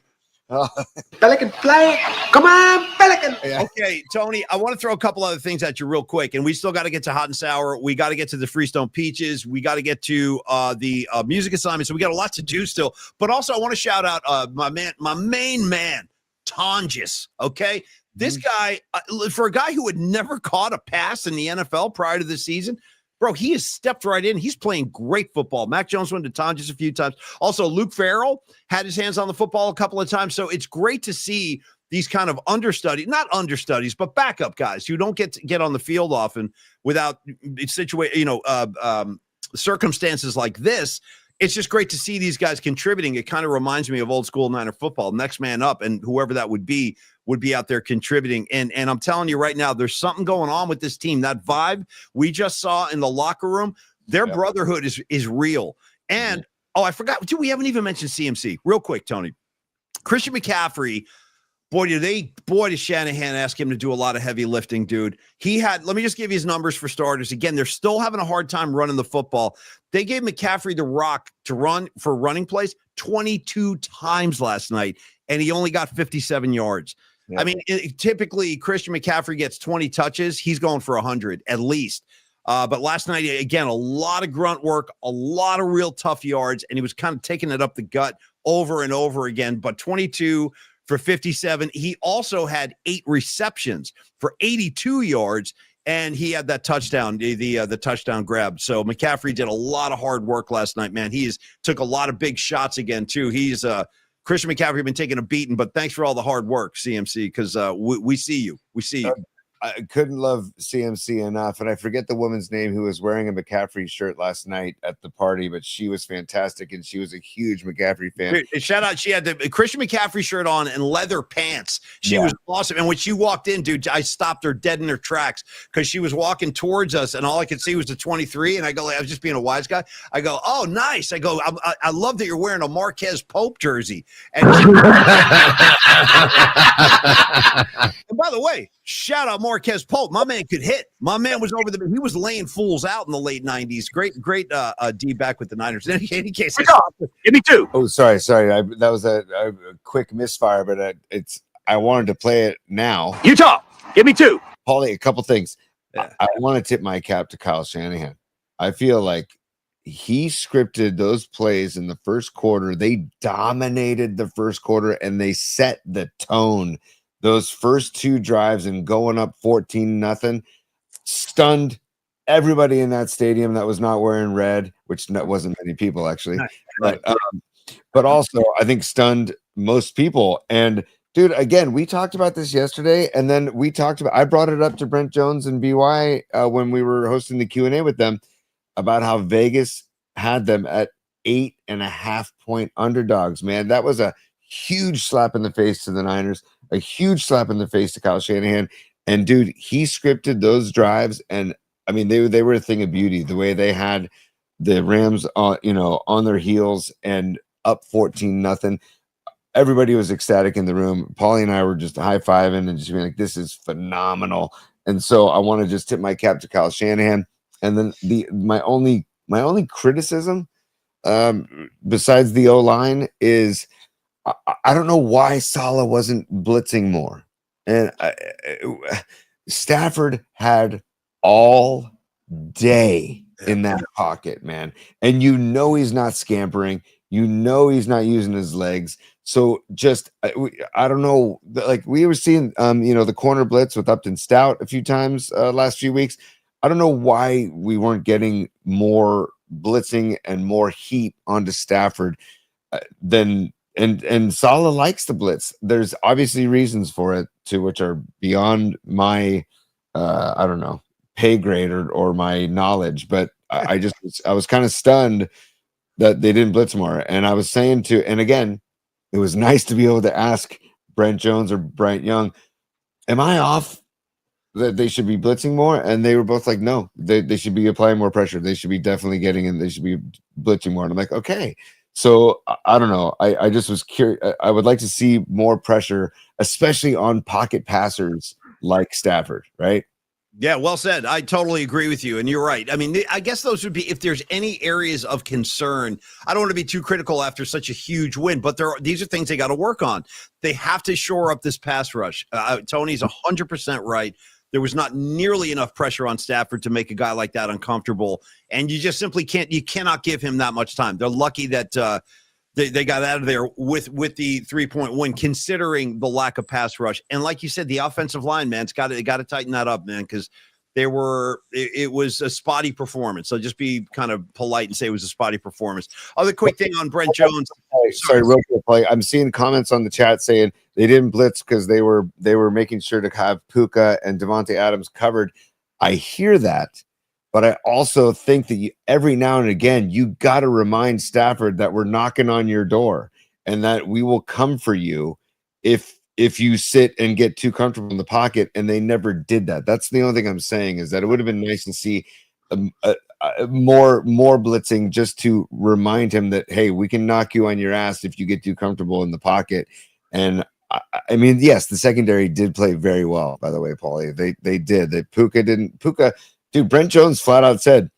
Pelican fly. Come on, Pelican. Okay, Tony, I want to throw a couple other things at you real quick, and we still got to get to Hot and Sour. We got to get to the Freestone Peaches. We got to get to the music assignment. So we got a lot to do still. But also, I want to shout out my main man, Tonjes. Okay, this guy, for a guy who had never caught a pass in the NFL prior to the season, bro, he has stepped right in. He's playing great football. Mac Jones went to Tonjes a few times. Also, Luke Farrell had his hands on the football a couple of times. So it's great to see these kind of not understudies, but backup guys who don't get on the field often without circumstances like this, it's just great to see these guys contributing. It kind of reminds me of old school Niner football. Next man up, and whoever that would be out there contributing. And I'm telling you right now, there's something going on with this team. That vibe we just saw in the locker room, their brotherhood is real. And I forgot, we haven't even mentioned CMC. Real quick, Tony. Christian McCaffrey, boy, does Shanahan ask him to do a lot of heavy lifting, dude. Let me just give you his numbers for starters. Again, they're still having a hard time running the football. They gave McCaffrey the rock to run for running plays 22 times last night, and he only got 57 yards. Yeah. I mean, typically Christian McCaffrey gets 20 touches. He's going for 100 at least. But last night, again, a lot of grunt work, a lot of real tough yards, and he was kind of taking it up the gut over and over again. But 22 for 57. He also had 8 receptions for 82 yards, and he had that touchdown, the touchdown grab. So McCaffrey did a lot of hard work last night, man. Took a lot of big shots again, too. Christian McCaffrey been taking a beating, but thanks for all the hard work, CMC, because we see you. We see you. I couldn't love CMC enough, and I forget the woman's name who was wearing a McCaffrey shirt last night at the party, but she was fantastic, and she was a huge McCaffrey fan. Shout out! She had the Christian McCaffrey shirt on and leather pants. She was awesome, and when she walked in, dude, I stopped her dead in her tracks because she was walking towards us, and all I could see was the 23. And I go, I was just being a wise guy. I go, oh, nice. I go, I love that you're wearing a Marquez Pope jersey. And, and by the way, shout out Marquez Pope. My man could hit. My man was he was laying fools out in the late 90s. Great D back with the Niners. In any case, give me 2. Oh, sorry. That was a quick misfire, but I wanted to play it now. Utah, give me 2. Paulie, a couple things. I want to tip my cap to Kyle Shanahan. I feel like he scripted those plays in the first quarter. They dominated the first quarter, and they set the tone. Those first 2 drives and going up 14-0 stunned everybody in that stadium that was not wearing red, which wasn't many people actually. But also I think stunned most people. And dude, again, we talked about this yesterday, and then I brought it up to Brent Jones and BY when we were hosting the Q&A with them about how Vegas had them at 8.5-point underdogs. Man, that was a huge slap in the face to the Niners, a huge slap in the face to Kyle Shanahan. And dude, he scripted those drives, and I mean they were a thing of beauty. The way they had the Rams on their heels and up 14-0. Everybody was ecstatic in the room. Paulie and I were just high-fiving and just being like, this is phenomenal. And so I want to just tip my cap to Kyle Shanahan. And then my only criticism besides the O-line is I don't know why Saleh wasn't blitzing more. And Stafford had all day in that pocket, man. And he's not scampering. He's not using his legs. So just, I don't know, like we were seeing, the corner blitz with Upton Stout a few times last few weeks. I don't know why we weren't getting more blitzing and more heat onto Stafford and Saleh likes the blitz. There's obviously reasons for it which are beyond my, I don't know, pay grade or my knowledge, but I was kind of stunned that they didn't blitz more. And I was saying and again, it was nice to be able to ask Brent Jones or Bryant Young, am I off that they should be blitzing more? And they were both like, no, they should be applying more pressure. They should be definitely getting in. They should be blitzing more. And I'm like, okay. So I don't know. I just was curious. I would like to see more pressure, especially on pocket passers like Stafford, right? Yeah, well said. I totally agree with you. And you're right. I mean, I guess those would be, if there's any areas of concern, I don't want to be too critical after such a huge win, but these are things they got to work on. They have to shore up this pass rush. Tony's 100% right. There was not nearly enough pressure on Stafford to make a guy like that uncomfortable. And you just simply cannot give him that much time. They're lucky that they got out of there with the 3-point win, considering the lack of pass rush. And like you said, the offensive line, man, they got to tighten that up, man, because it was a spotty performance. So just be kind of polite and say it was a spotty performance. Other quick thing on Brent Jones. Sorry, real quick. I'm seeing comments on the chat saying they didn't blitz because they were making sure to have Puka and Devontae Adams covered. I hear that. But I also think that every now and again, you got to remind Stafford that we're knocking on your door and that we will come for you if you sit and get too comfortable in the pocket. And they never did that. That's the only thing I'm saying, is that it would have been nice to see more blitzing, just to remind him that, hey, we can knock you on your ass if you get too comfortable in the pocket. And I mean, yes, the secondary did play very well, by the way, Paulie. They did. Puka, dude, Brent Jones flat out said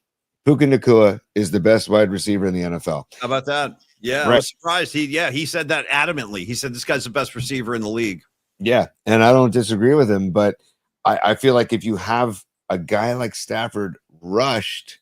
Puka Nacua is the best wide receiver in the NFL. How about that? Yeah, right. I was surprised. He said that adamantly. He said this guy's the best receiver in the league. Yeah, and I don't disagree with him, but I feel like if you have a guy like Stafford rushed,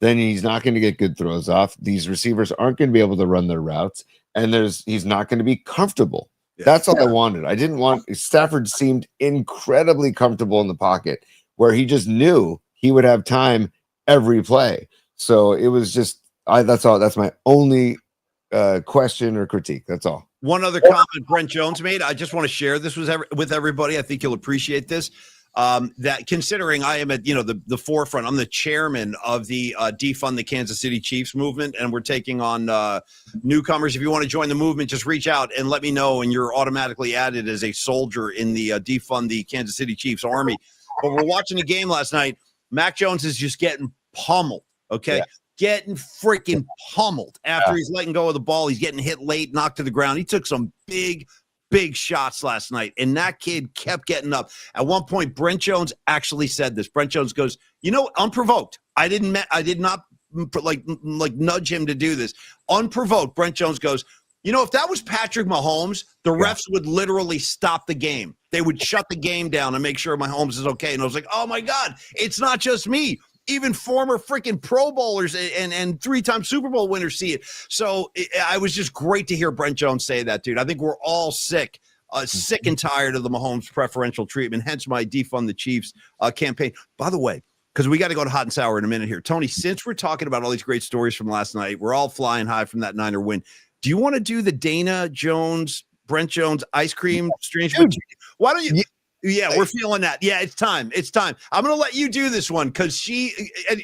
then he's not going to get good throws off. These receivers aren't going to be able to run their routes, and he's not going to be comfortable. Yeah. That's all I wanted. I didn't want Stafford seemed incredibly comfortable in the pocket, where he just knew he would have time every play. So it was just that's all. That's my only question or critique. That's all. One other comment Brent Jones made. I just want to share this with everybody. I think you'll appreciate this. That considering I am at the forefront, I'm the chairman of the defund the Kansas City Chiefs movement, and we're taking on newcomers. If you want to join the movement, just reach out and let me know, and you're automatically added as a soldier in the defund the Kansas City Chiefs army. But we're watching the game last night. Mac Jones is just getting pummeled. Okay. Yeah. Getting freaking pummeled after he's letting go of the ball. He's getting hit late, knocked to the ground. He took some big shots last night, and that kid kept getting up. At one point, Brent Jones actually said this. Brent Jones goes, unprovoked. I did not like nudge him to do this. Unprovoked, Brent Jones goes, if that was Patrick Mahomes, the refs would literally stop the game. They would shut the game down and make sure Mahomes is okay. And I was like, oh my God, it's not just me. Even former freaking Pro Bowlers and three-time Super Bowl winners see it. So I was just great to hear Brent Jones say that, dude. I think we're all sick and tired of the Mahomes preferential treatment, hence my defund the Chiefs campaign. By the way, because we got to go to hot and sour in a minute here. Tony, since we're talking about all these great stories from last night, we're all flying high from that Niner win. Do you want to do the Dana Jones, Brent Jones ice cream strange? Why don't you? Yeah, we're feeling that. Yeah, it's time. I'm going to let you do this one because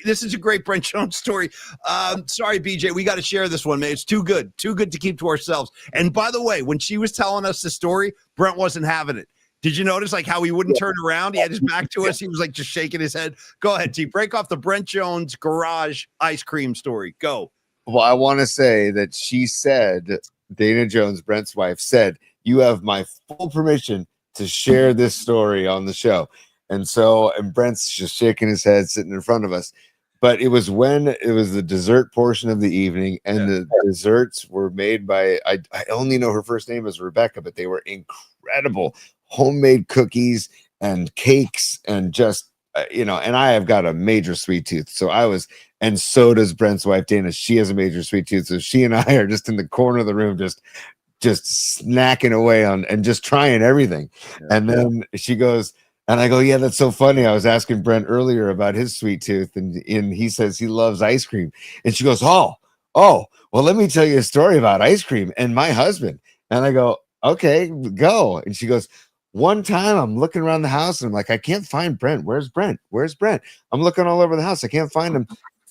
this is a great Brent Jones story. Sorry, BJ, we got to share this one, man. It's too good to keep to ourselves. And by the way, when she was telling us the story, Brent wasn't having it. Did you notice how he wouldn't turn around? He had his back to us. He was just shaking his head. Go ahead, T. Break off the Brent Jones garage ice cream story. Go. Well, I want to say that she said, Dana Jones, Brent's wife, said, you have my full permission to share this story on the show. And Brent's just shaking his head sitting in front of us. But it was when it was the dessert portion of the evening, and the desserts were made by, I only know her first name is Rebecca, but they were incredible homemade cookies and cakes and just, and I have got a major sweet tooth. And so does Brent's wife, Dana. She has a major sweet tooth. So she and I are just in the corner of the room, just snacking away on and just trying everything. And then she goes, and I go, yeah, that's so funny. I was asking Brent earlier about his sweet tooth, and he says he loves ice cream. And she goes, oh, well, let me tell you a story about ice cream and my husband. And I go, okay, go. And she goes, one time I'm looking around the house and I'm like, I can't find Brent. Where's Brent? I'm looking all over the house. I can't find him.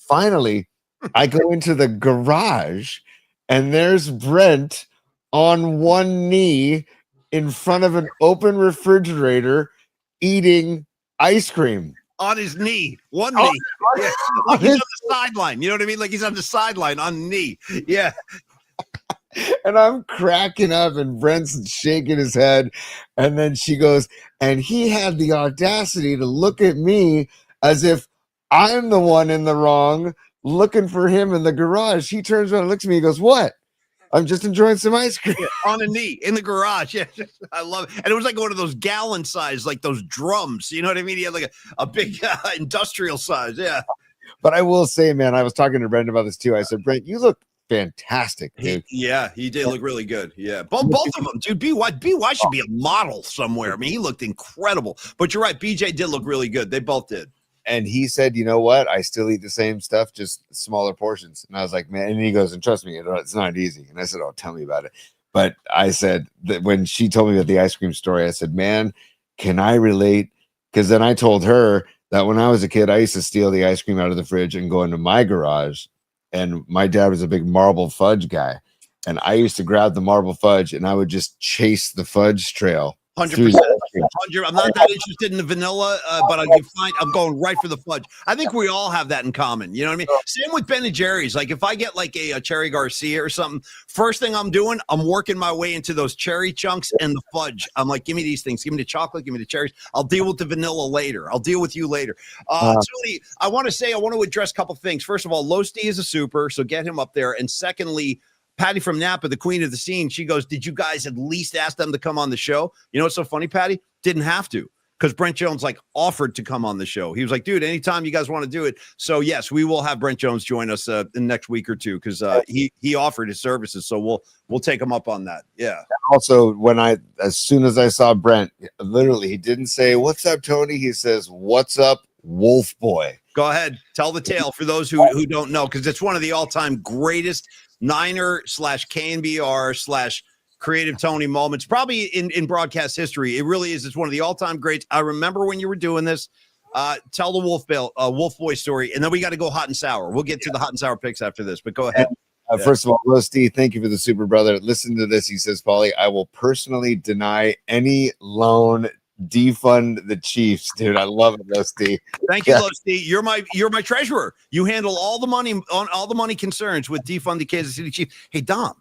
Finally, I go into the garage and there's Brent on one knee in front of an open refrigerator eating ice cream. On his knee. One knee. Yeah. Like he's on the sideline. You know what I mean? Like he's on the sideline on knee. Yeah. And I'm cracking up and Brent's shaking his head. And then she goes, and he had the audacity to look at me as if I'm the one in the wrong, looking for him in the garage. He turns around and looks at me. He goes, what? I'm just enjoying some ice cream. On a knee in the garage. Yeah, I love it. And it was like one of those gallon size, like those drums. You know what I mean? He had like a big industrial size. Yeah. But I will say, man, I was talking to Brent about this too. I said, Brent, you look fantastic, dude. He did look really good. Yeah. Both of them, dude. BY should be a model somewhere. I mean, he looked incredible. But you're right. BJ did look really good. They both did. And he said, you know what? I still eat the same stuff, just smaller portions. And I was like, man, and he goes, and trust me, it's not easy. And I said, oh, tell me about it. But I said that when she told me about the ice cream story, I said, man, can I relate? Because then I told her that when I was a kid, I used to steal the ice cream out of the fridge and go into my garage. And my dad was a big marble fudge guy. And I used to grab the marble fudge and I would just chase the fudge trail. 100%. I'm not that interested in the vanilla, but I'm going right for the fudge. I think we all have that in common. You know what I mean? Same with Ben and Jerry's. Like if I get like a Cherry Garcia or something, first thing I'm doing, I'm working my way into those cherry chunks and the fudge. I'm like, give me these things. Give me the chocolate. Give me the cherries. I'll deal with the vanilla later. I'll deal with you later. Tony, I want to address a couple things. First of all, Losty is a super, so get him up there. And secondly, Patty from Napa, the queen of the scene, she goes, did you guys at least ask them to come on the show? You know what's so funny, Patty? Didn't have to, because Brent Jones like offered to come on the show. He was like, dude, anytime you guys want to do it. So yes, we will have Brent Jones join us in the next week or two, because he offered his services. So we'll take him up on that. Yeah. Also, as soon as I saw Brent, literally he didn't say, what's up, Tony? He says, what's up, Wolf Boy? Go ahead. Tell the tale for those who don't know, because it's one of the all-time greatest Niner/KNBR/ Creative Tony moments, probably in broadcast history. It really is. It's one of the all-time greats. I remember when you were doing this. Tell the Wolf Boy story, and then we got to go hot and sour. We'll get to the hot and sour picks after this, but go ahead. First of all, Rusty, thank you for the super brother. Listen to this. He says, Paulie, I will personally deny any loan, defund the Chiefs, dude. I love it, Rusty. Thank you, Rusty. You're my treasurer. You handle all the money on all the money concerns with defund the Kansas City Chiefs. Hey, Dom,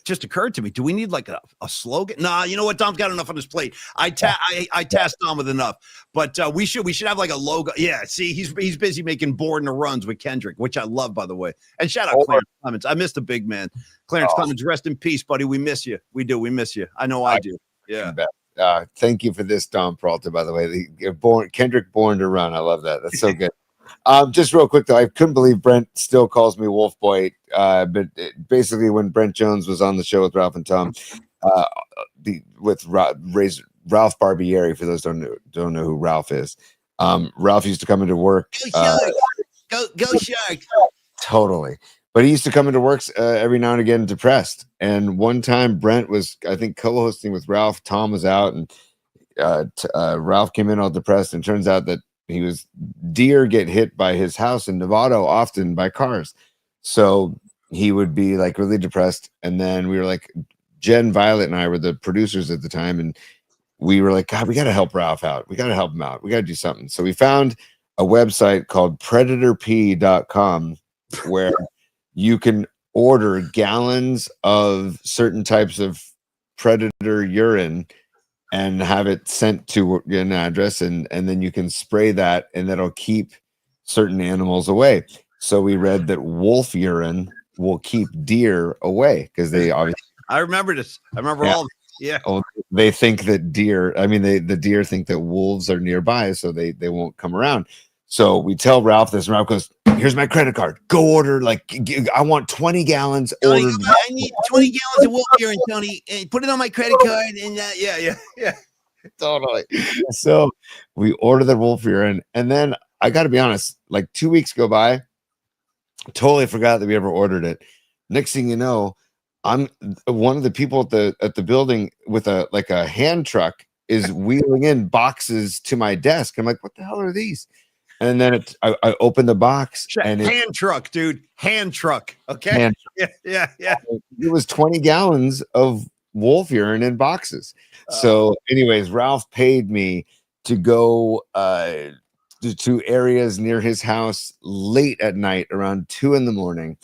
just occurred to me. Do we need like a slogan? Nah, you know what? Dom's got enough on his plate. I tasked Dom with enough, but we should have like a logo. Yeah, see, he's busy making board and runs with Kendrick, which I love, by the way. And shout out Clarence Clemens. I miss the big man, Clarence Clemens. Rest in peace, buddy. We miss you. We do. We miss you. I know I do. Yeah. Thank you for this, Dom Peralta, by the way. Kendrick born to run. I love that. That's so good. Just real quick, though, I couldn't believe Brent still calls me Wolf Boy. But basically, when Brent Jones was on the show with Ralph and Tom, with Ralph Barbieri, for those who don't know who Ralph is, Ralph used to come into work. Go Sharks. Totally. But he used to come into work every now and again depressed. And one time Brent was, I think, co-hosting with Ralph. Tom was out, and Ralph came in all depressed. And turns out that deer get hit by his house in Nevada often by cars. So he would be like really depressed. And then we were like, Jen, Violet, and I were the producers at the time. And we were like, God, we got to help Ralph out. We got to help him out. We got to do something. So we found a website called predatorp.com where you can order gallons of certain types of predator urine and have it sent to an address, and then you can spray that, and that'll keep certain animals away. So we read that wolf urine will keep deer away, because they obviously. I remember this. I remember all. Yeah. Oh, they think that the deer think that wolves are nearby, so they won't come around. So we tell Ralph this, and Ralph goes, here's my credit card. Go order, I want 20 gallons. Tony, I need 20 gallons of wolf urine, Tony. And put it on my credit card. And yeah. Totally. So we order the wolf urine. And then I got to be honest, like 2 weeks go by, totally forgot that we ever ordered it. Next thing you know, I'm one of the people at the building with a hand truck is wheeling in boxes to my desk. I'm like, what the hell are these? And then I opened the box, and hand truck, dude, hand truck. Okay. Yeah. It was 20 gallons of wolf urine in boxes. So anyways, Ralph paid me to go to areas near his house late at night around 2 a.m.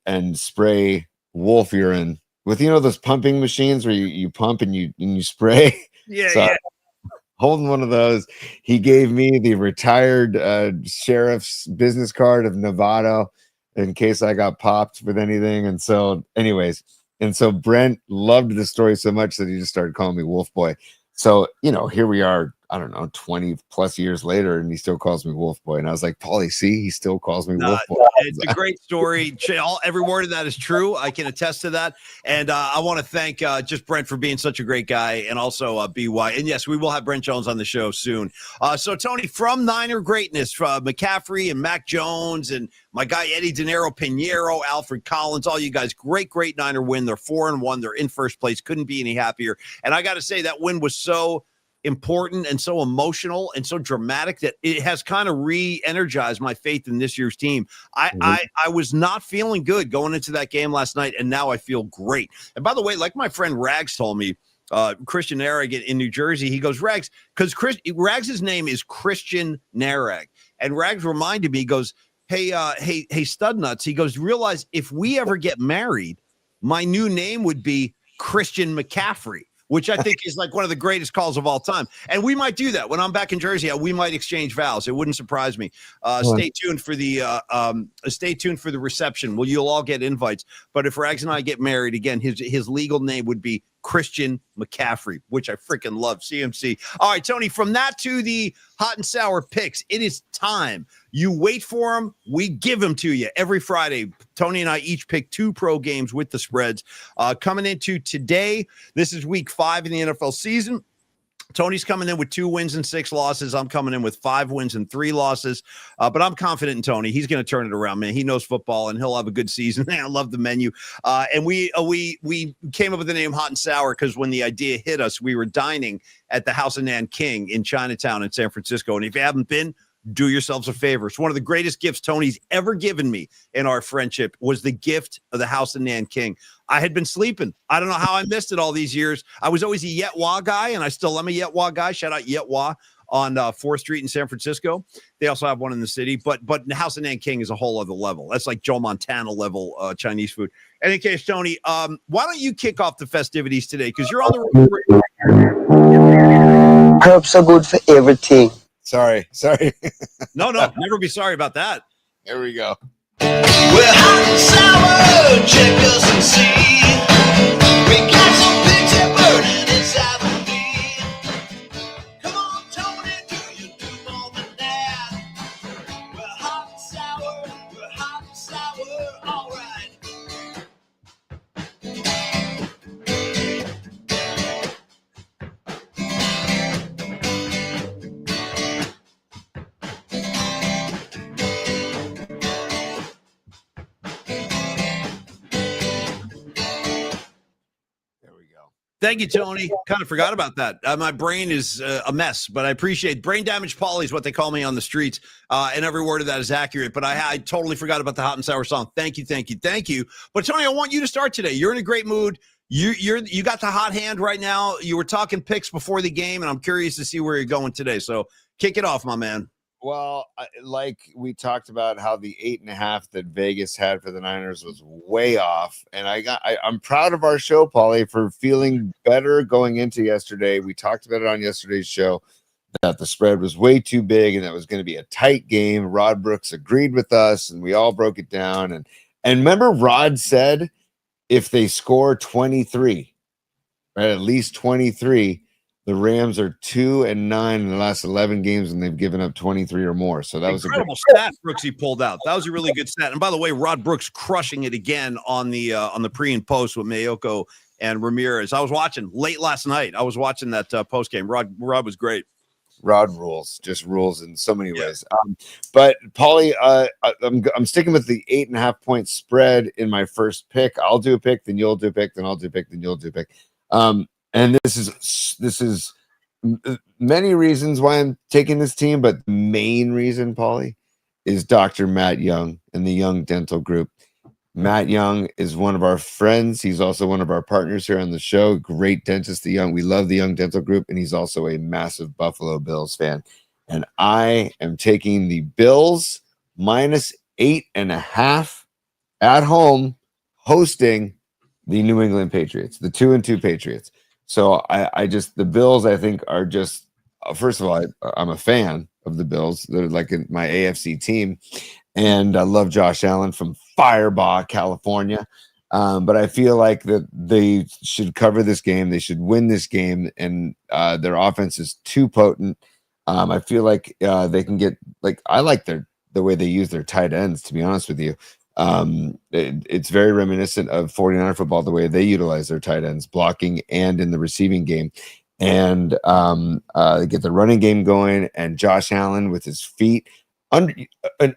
And spray wolf urine with, those pumping machines where you pump and you spray. Yeah. Holding one of those. He gave me the retired sheriff's business card of Nevada in case I got popped with anything. And so anyways, Brent loved the story so much that he just started calling me Wolf Boy. So, here we are, I don't know, 20 plus years later, and he still calls me Wolf Boy. And I was like, Paulie, see, he still calls me Wolf Boy. It's a great story. Every word of that is true. I can attest to that. And I want to thank just Brent for being such a great guy, and also BY. And yes, we will have Brent Jones on the show soon. So Tony, from Niner greatness, from McCaffrey and Mac Jones and my guy Eddie De Niro, Pinheiro, Alfred Collins, all you guys, great Niner win. They're 4-1. They're in first place. Couldn't be any happier. And I got to say, that win was so important and so emotional and so dramatic that it has kind of re-energized my faith in this year's team. I was not feeling good going into that game last night, and now I feel great. And by the way, like my friend Rags told me, Christian Narag in New Jersey, he goes, Rags, because Rags' name is Christian Narag. And Rags reminded me, he goes, hey, stud nuts. He goes, realize if we ever get married, my new name would be Christian McCaffrey, which I think is like one of the greatest calls of all time. And we might do that when I'm back in Jersey. We might exchange vows. It wouldn't surprise me. Stay tuned for the reception. Well, you'll all get invites. But if Rags and I get married again, his legal name would be Christian McCaffrey, which I freaking love. CMC. All right, Tony, from that to the hot and sour picks, it is time. You wait for them. We give them to you every Friday. Tony and I each pick 2 pro games with the spreads. Coming into today, this is week 5 in the NFL season. Tony's coming in with 2 wins and 6 losses. I'm coming in with 5 wins and 3 losses. But I'm confident in Tony. He's going to turn it around, man. He knows football, and he'll have a good season. I love the menu. And we came up with the name Hot and Sour because when the idea hit us, we were dining at the House of Nan King in Chinatown in San Francisco. And if you haven't been, do yourselves a favor. It's one of the greatest gifts Tony's ever given me in our friendship was the gift of the House of Nan King. I had been sleeping. I don't know how I missed it all these years. I was always a Yet Wah guy, and I still am a Yet Wah guy. Shout out Yet Wah on 4th Street in San Francisco. They also have one in the city, but the House of Nan King is a whole other level. That's like Joe Montana level Chinese food. In any case, Tony, why don't you kick off the festivities today? Because you're on the Herbs are good for everything. Sorry. No, never be sorry about that. There we go. We're hot and sour, check us and see. We got some things that burning inside of me. Come on, Tony, do you do more than that? We're hot and sour, all right. Thank you, Tony. Kind of forgot about that. My brain is a mess, but I appreciate brain damage. Paulie is what they call me on the streets, and every word of that is accurate. But I totally forgot about the hot and sour song. Thank you. But Tony, I want you to start today. You're in a great mood. You got the hot hand right now. You were talking picks before the game, and I'm curious to see where you're going today. So kick it off, my man. Well, like we talked about how the 8.5 that Vegas had for the Niners was way off. And I'm proud of our show, Paulie, for feeling better going into yesterday. We talked about it on yesterday's show that the spread was way too big and that was going to be a tight game. Rod Brooks agreed with us and we all broke it down. And remember, Rod said if they score 23, right, at least 23, the Rams are 2-9 in the last 11 games, and they've given up 23 or more. So that was a incredible stat Brooksy pulled out. That was a really good stat. And by the way, Rod Brooks crushing it again on the pre and post with Mayoko and Ramirez. I was watching late last night. I was watching that post game. Rod was great. Rod rules, just rules in so many ways. But Paulie, I'm sticking with the 8.5 point spread in my first pick. I'll do a pick, then you'll do a pick, then I'll do a pick, then you'll do a pick. And this is many reasons why I'm taking this team, but the main reason, Paulie, is Dr. Matt Young and the Young Dental Group. Matt Young is one of our friends. He's also one of our partners here on the show. Great dentist, the Young. We love the Young Dental Group, and he's also a massive Buffalo Bills fan. And I am taking the Bills minus 8.5 at home, hosting the New England Patriots, the 2-2 Patriots. So the Bills, I think, are just, first of all, I'm a fan of the Bills. They're like my AFC team. And I love Josh Allen from Firebaugh, California. But I feel like that they should cover this game. They should win this game. And their offense is too potent. I feel like they can get, I like the way they use their tight ends, to be honest with you. It's very reminiscent of 49er football, the way they utilize their tight ends, blocking and in the receiving game. And they get the running game going, and Josh Allen with his feet. An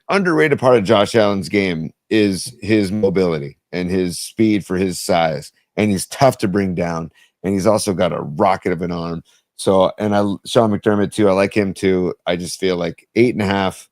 underrated part of Josh Allen's game is his mobility and his speed for his size. And he's tough to bring down. And he's also got a rocket of an arm. So, and Sean McDermott too. I like him too. I just feel like 8.5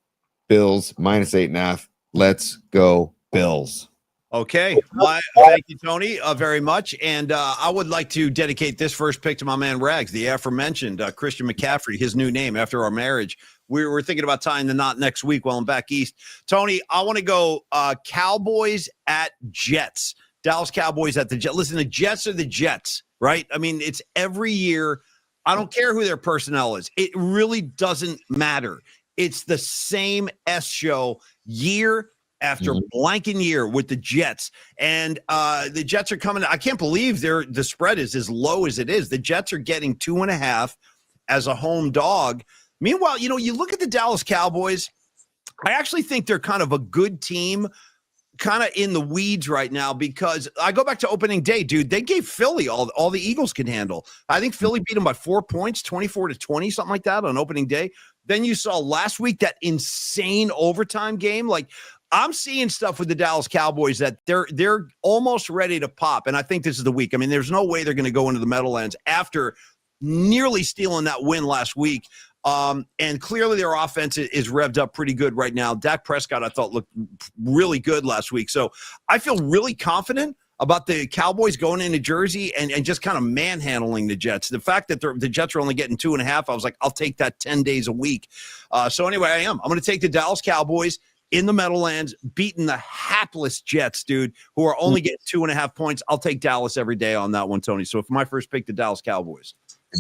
Bills minus 8.5. Let's go Bills. Okay. Well, thank you, Tony, very much. And I would like to dedicate this first pick to my man Rags, the aforementioned Christian McCaffrey, his new name after our marriage. We're thinking about tying the knot next week while I'm back east. Tony, I want to go Cowboys at Jets. Dallas Cowboys at the Jets. Listen, the Jets are the Jets, right? I mean, it's every year. I don't care who their personnel is. It really doesn't matter. It's the same S show year after blanking year with the Jets. And the Jets are coming. I can't believe the spread is as low as it is. The Jets are getting 2.5 as a home dog. Meanwhile, you look at the Dallas Cowboys. I actually think they're kind of a good team, kind of in the weeds right now, because I go back to opening day, dude. They gave Philly all the Eagles could handle. I think Philly beat them by 4 points, 24-20, something like that on opening day. Then you saw last week that insane overtime game. Like, I'm seeing stuff with the Dallas Cowboys that they're almost ready to pop, and I think this is the week. I mean, there's no way they're going to go into the Meadowlands after nearly stealing that win last week. And clearly their offense is revved up pretty good right now. Dak Prescott, I thought, looked really good last week. So I feel really confident about the Cowboys going into Jersey and just kind of manhandling the Jets. The fact that the Jets are only getting 2.5, I was like, I'll take that 10 days a week. So anyway, I'm going to take the Dallas Cowboys in the Meadowlands, beating the hapless Jets, dude, who are only getting 2.5 points. I'll take Dallas every day on that one, Tony. So for my first pick, the Dallas Cowboys.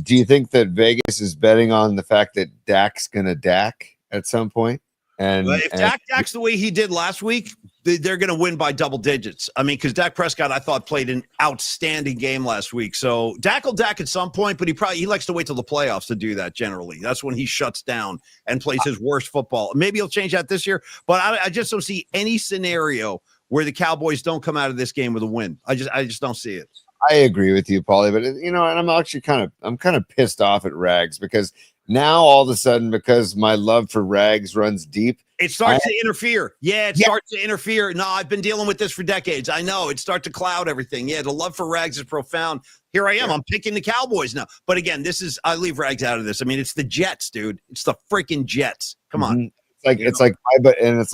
Do you think that Vegas is betting on the fact that Dak's going to Dak at some point? And if Dak Dak's the way he did last week, they're going to win by double digits. I mean, because Dak Prescott, I thought, played an outstanding game last week. So Dak will Dak at some point, but he likes to wait till the playoffs to do that generally. That's when he shuts down and plays his worst football. Maybe he'll change that this year, but I just don't see any scenario where the Cowboys don't come out of this game with a win. I just don't see it. I agree with you, Paulie, but and I'm actually kind of pissed off at Rags, because now all of a sudden, because my love for Rags runs deep, it starts to interfere. Yeah, starts to interfere. No, I've been dealing with this for decades. I know it starts to cloud everything. Yeah, the love for Rags is profound. Here I am. I'm picking the Cowboys now. But again, I leave Rags out of this. I mean, it's the Jets, dude. It's the freaking Jets. Come on. It's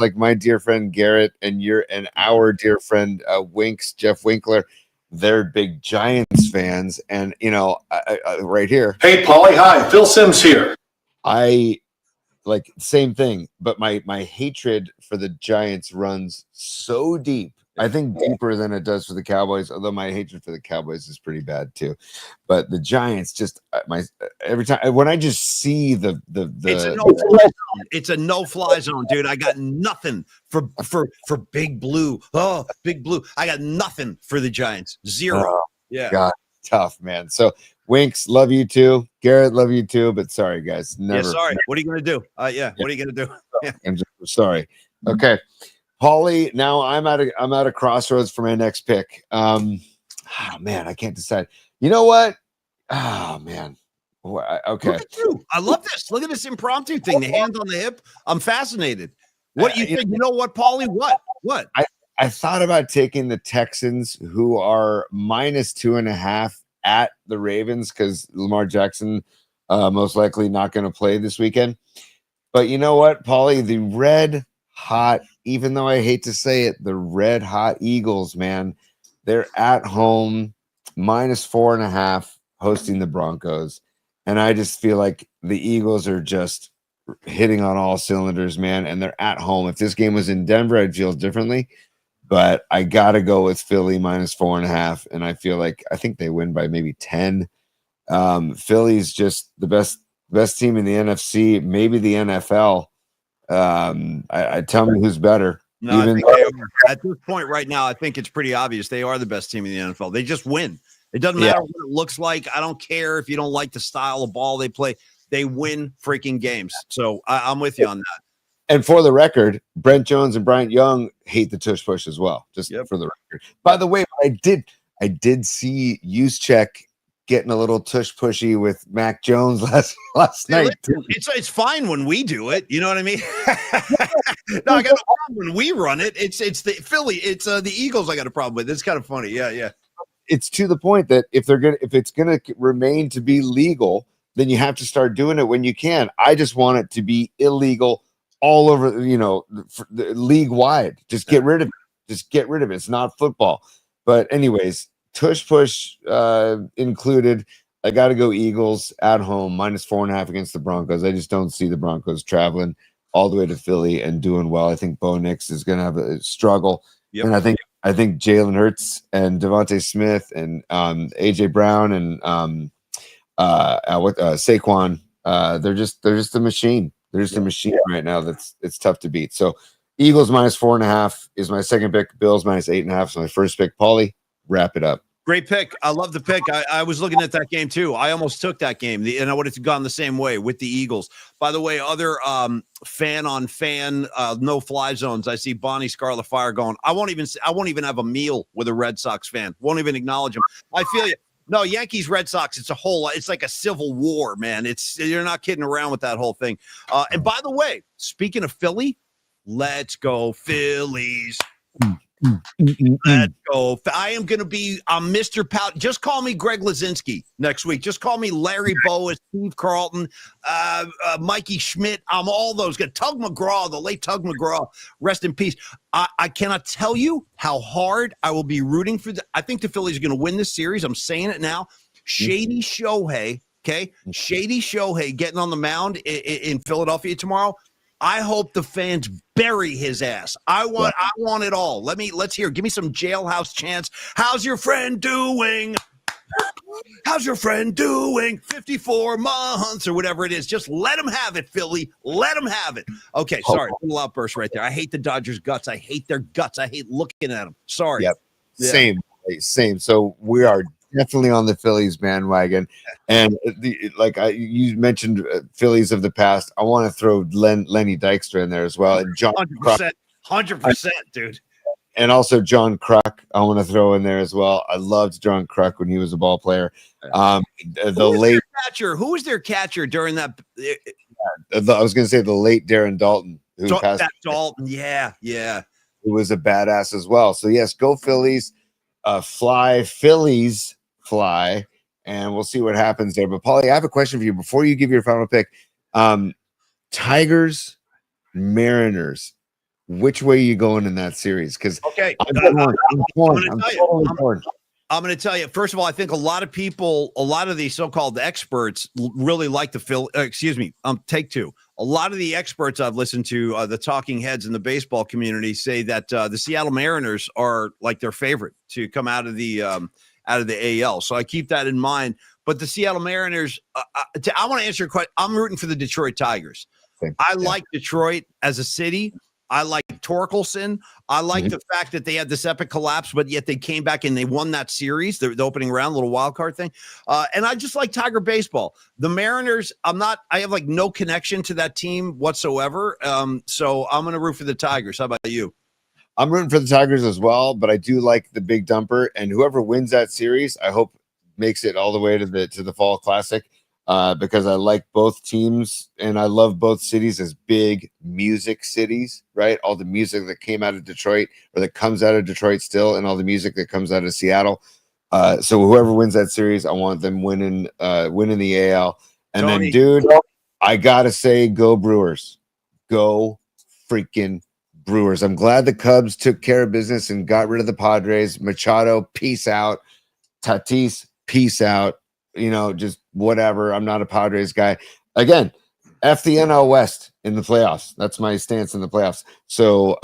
like my dear friend Garrett and our dear friend Jeff Winkler. They're big Giants fans, and right here. Hey, Paulie. Hi, Phil Sims here. I like same thing, but my hatred for the Giants runs so deep. I think deeper than it does for the Cowboys, although my hatred for the Cowboys is pretty bad too. But the Giants, just every time when I just see the it's a no-fly zone, dude. I got nothing for Big Blue. Oh, Big Blue. I got nothing for the Giants. Zero. Yeah. God, tough, man. So Winks, love you too. Garrett, love you too. But sorry, guys. Never. Yeah, sorry. What are you gonna do? What are you gonna do? Yeah. I'm just sorry. Okay. Paulie, now I'm at a crossroads for my next pick. Oh man, I can't decide. You know what? Oh man. Okay. Look at you. I love this. Look at this impromptu thing. The hands on the hip. I'm fascinated. What do you think? You know what, Paulie? What? I thought about taking the Texans, who are minus 2.5 at the Ravens, because Lamar Jackson most likely not going to play this weekend. But you know what, Paulie? The red hot, even though I hate to say it, the red hot Eagles, man, they're at home minus 4.5 hosting the Broncos. And I just feel like the Eagles are just hitting on all cylinders, man. And they're at home. If this game was in Denver, I'd feel differently. But I got to go with Philly minus 4.5. And I think they win by maybe 10. Philly's just the best team in the NFC, maybe the NFL. I tell me who's better. No, I think they are. At this point right now, I think it's pretty obvious they are the best team in the NFL. They just win. It doesn't matter what it looks like. I don't care if you don't like the style of ball they play. They win freaking games. So I'm with you on that. And for the record, Brent Jones and Bryant Young hate the tush push as well. Just for the record. By the way, I did see Juszczyk getting a little tush pushy with Mac Jones last night. It's fine when we do it. You know what I mean? No, I got a problem when we run it. It's the Philly. It's the Eagles. I got a problem with. It's kind of funny. Yeah. It's to the point that if it's gonna remain to be legal, then you have to start doing it when you can. I just want it to be illegal all over, league wide. Just get rid of it. Just get rid of it. It's not football. But anyways, tush push included. I got to go Eagles at home, -4.5 against the Broncos. I just don't see the Broncos traveling all the way to Philly and doing well. I think Bo Nix is going to have a struggle. Yep. And I think Jalen Hurts and Devontae Smith and AJ Brown and Saquon, they're just a machine. They're just a machine right now. It's tough to beat. So Eagles -4.5 is my second pick. Bills -8.5 is my first pick. Paulie, wrap it up. Great pick. I love the pick. I was looking at that game too. I almost took that game, and I would have gone the same way with the Eagles. By the way, other fan on fan no fly zones. I see Bonnie Scarlet Fire going. I won't even have a meal with a Red Sox fan. Won't even acknowledge them. I feel you. No, Yankees, Red Sox. It's like a civil war, man. You're not kidding around with that whole thing. And by the way, speaking of Philly, let's go Phillies. Let's go. I am going to be Mr. Pout. Just call me Greg Lazinski next week. Just call me Larry Boas, Steve Carlton, Mikey Schmidt. I'm all those guys. Tug McGraw, the late Tug McGraw. Rest in peace. I cannot tell you how hard I will be rooting for. I think the Phillies are going to win this series. I'm saying it now. Shady Shohei, okay? Shady Shohei getting on the mound in Philadelphia tomorrow. I hope the fans bury his ass. I want it all. Let's hear. Give me some Jailhouse chants. How's your friend doing? How's your friend doing? 54 months or whatever it is. Just let him have it, Philly. Let him have it. Okay, sorry. A little outburst right there. I hate the Dodgers' guts. I hate their guts. I hate looking at them. Sorry. Yep. Yeah. Same. So we are definitely on the Phillies bandwagon, and you mentioned Phillies of the past. I want to throw Lenny Dykstra in there as well, and John 100%, dude. And also John Kruk, I want to throw in there as well. I loved John Kruk when he was a ball player. Who was their catcher during that? I was going to say the late Darren Dalton, who passed. Dalton, yeah, who was a badass as well. So yes, go Phillies, Phillies fly, and we'll see what happens there. But Paulie, I have a question for you before you give your final pick. Tigers, Mariners. Which way are you going in that series? Because I'm torn. I'm going to tell you, first of all, I think a lot of these so-called experts really like the take two. A lot of the experts I've listened to, the talking heads in the baseball community, say that the Seattle Mariners are like their favorite to come out of the AL. So I keep that in mind. But the Seattle Mariners, I want to answer your question. I'm rooting for the Detroit Tigers. I like Detroit as a city. I like Torkelson. I like the fact that they had this epic collapse, but yet they came back and they won that series, the opening round, little wild card thing. And I just like Tiger baseball. The Mariners, I have like no connection to that team whatsoever. So I'm going to root for the Tigers. How about you? I'm rooting for the Tigers as well, but I do like the big dumper, and whoever wins that series, I hope makes it all the way to the Fall Classic. Because I like both teams and I love both cities as big music cities, right? All the music that came out of Detroit or that comes out of Detroit still, and all the music that comes out of Seattle. So whoever wins that series, I want them winning the AL. And Tony. Then, dude, I gotta say, go Brewers. Go freaking Brewers. I'm glad the Cubs took care of business and got rid of the Padres. Machado, peace out. Tatis, peace out. Just whatever. I'm not a Padres guy. Again, F the NL West in the playoffs. That's my stance in the playoffs. So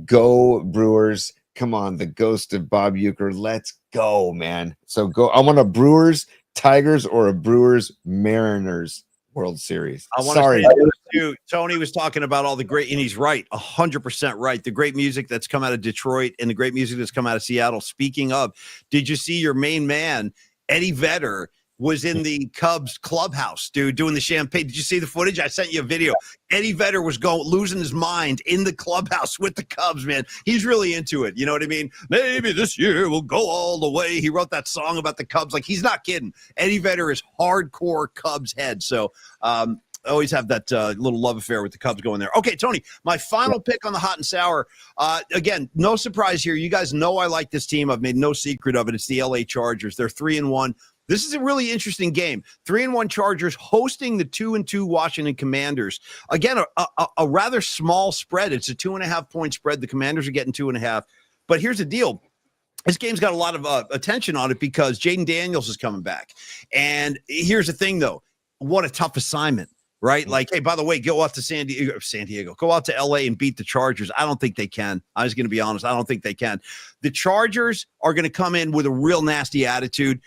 go Brewers. Come on, the ghost of Bob Uecker. Let's go, man. So go. I want a Brewers Tigers or a Brewers Mariners World Series. Sorry. Tony was talking about all the great, and he's right, 100% right. The great music that's come out of Detroit and the great music that's come out of Seattle. Speaking of, did you see your main man, Eddie Vedder, was in the Cubs clubhouse, dude, doing the champagne? Did you see the footage? I sent you a video. Eddie Vedder was losing his mind in the clubhouse with the Cubs, man. He's really into it. You know what I mean? Maybe this year we'll go all the way. He wrote that song about the Cubs. Like, he's not kidding. Eddie Vedder is hardcore Cubs head. So, I always have that little love affair with the Cubs going there. Okay, Tony, my final pick on the hot and sour. Again, no surprise here. You guys know I like this team. I've made no secret of it. It's the LA Chargers. They're 3-1. This is a really interesting game. 3-1 Chargers hosting the 2-2 Washington Commanders. Again, a rather small spread. It's a 2.5-point spread. The Commanders are getting 2.5. But here's the deal. This game's got a lot of attention on it because Jaden Daniels is coming back. And here's the thing, though. What a tough assignment, right? Like, hey, by the way, go out to San Diego. Go out to L.A. and beat the Chargers. I don't think they can. I was going to be honest. I don't think they can. The Chargers are going to come in with a real nasty attitude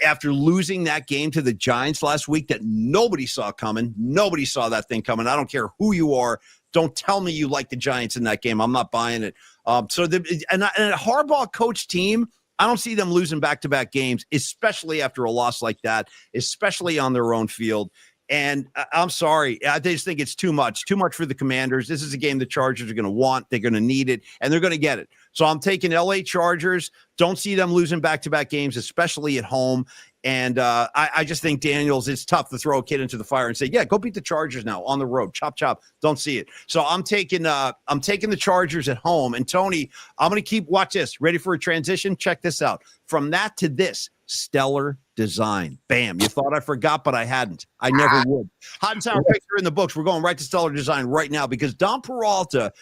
after losing that game to the Giants last week that nobody saw coming. Nobody saw that thing coming. I don't care who you are. Don't tell me you like the Giants in that game. I'm not buying it. And a Harbaugh coach team, I don't see them losing back-to-back games, especially after a loss like that, especially on their own field. And I'm sorry. I just think it's too much for the Commanders. This is a game the Chargers are going to want. They're going to need it, and they're going to get it. So I'm taking L.A. Chargers. Don't see them losing back-to-back games, especially at home. And I just think Daniels, it's tough to throw a kid into the fire and say, yeah, go beat the Chargers now on the road. Chop, chop. Don't see it. So I'm taking the Chargers at home. And Tony, I'm going to watch this. Ready for a transition? Check this out. From that to this, stellar design. Bam. You thought I forgot, but I hadn't. I never would. Hot and sour picks are in the books. We're going right to stellar design right now because Dom Peralta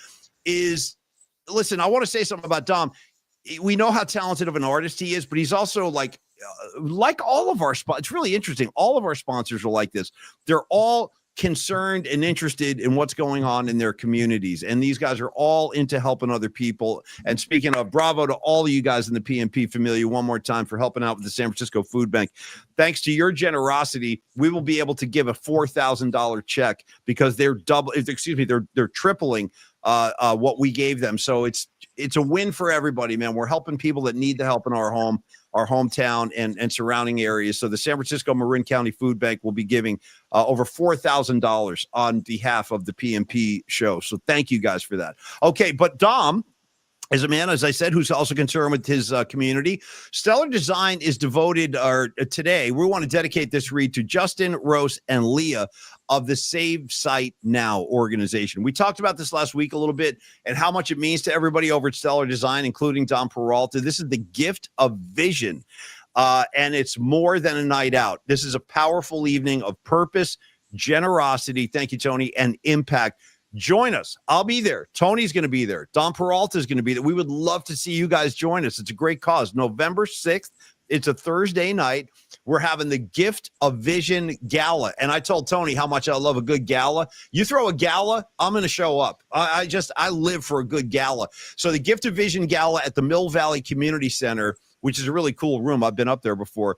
is, listen, I want to say something about Dom. We know how talented of an artist he is, but he's also like all of our sponsors. It's really interesting. All of our sponsors are like this. They're all concerned and interested in what's going on in their communities. And these guys are all into helping other people. And speaking of, bravo to all of you guys in the PMP familia one more time for helping out with the San Francisco Food Bank. Thanks to your generosity, we will be able to give a $4,000 check because they're tripling what we gave them. So it's a win for everybody, man. We're helping people that need the help in our hometown and surrounding areas. So the San Francisco Marin County Food Bank will be giving over $4,000 on behalf of the PMP show. So thank you guys for that. Okay, but Dom is a man, as I said, who's also concerned with his community. Stellar Design is devoted, today, we want to dedicate this read to Justin, Rose, and Leah of the Save Site Now organization. We talked about this last week a little bit and how much it means to everybody over at Stellar Design, including Don Peralta. This is the gift of vision, and it's more than a night out. This is a powerful evening of purpose, generosity, thank you, Tony, and impact. Join us. I'll be there. Tony's going to be there. Don Peralta is going to be there. We would love to see you guys join us. It's a great cause. November 6th. It's a Thursday night. We're having the Gift of Vision Gala. And I told Tony how much I love a good gala. You throw a gala, I'm going to show up. I live for a good gala. So the Gift of Vision Gala at the Mill Valley Community Center, which is a really cool room. I've been up there before.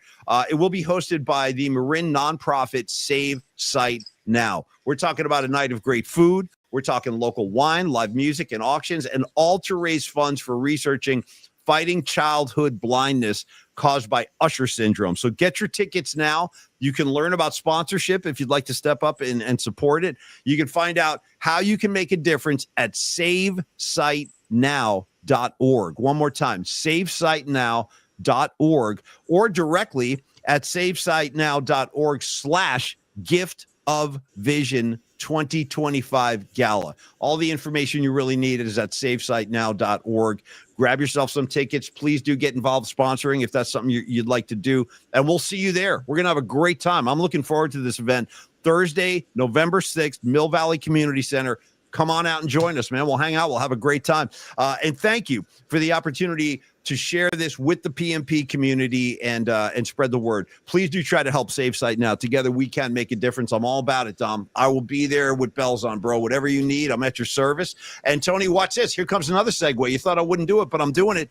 It will be hosted by the Marin nonprofit Save Site Now. We're talking about a night of great food. We're talking local wine, live music, and auctions, and all to raise funds for researching fighting childhood blindness caused by Usher syndrome. So get your tickets now. You can learn about sponsorship if you'd like to step up and support it. You can find out how you can make a difference at savesitenow.org. One more time, savesitenow.org, or directly at savesitenow.org/gift of vision 2025 Gala. All the information you really need is at savesitenow.org. Grab yourself some tickets. Please do get involved sponsoring if that's something you'd like to do. And we'll see you there. We're going to have a great time. I'm looking forward to this event. Thursday, November 6th, Mill Valley Community Center. Come on out and join us, man. We'll hang out. We'll have a great time. And thank you for the opportunity to share this with the PMP community and spread the word. Please do try to help Save Site Now. Together we can make a difference. I'm all about it, Dom. I will be there with bells on, bro. Whatever you need, I'm at your service. And Tony, watch this. Here comes another segue. You thought I wouldn't do it, but I'm doing it.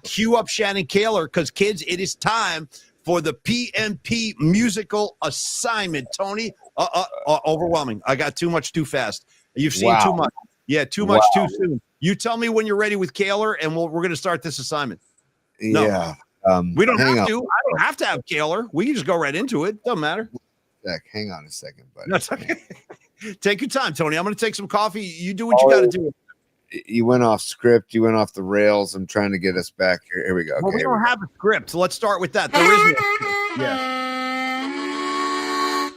Cue up Shannon Kaler, because kids, it is time for the PMP musical assignment. Tony, overwhelming. I got too much too fast. You've seen too much. Yeah, too much too soon. You tell me when you're ready with Kaler, and we're going to start this assignment. No. Yeah. We don't have to. I don't have to have Kaler. We can just go right into it. Doesn't matter. Hang on a second, buddy. That's okay. Take your time, Tony. I'm going to take some coffee. You do what you got to do. You went off script. You went off the rails. I'm trying to get us back here. Here we go. Okay, well, we don't have a script, so let's start with that. There is no script. Yeah.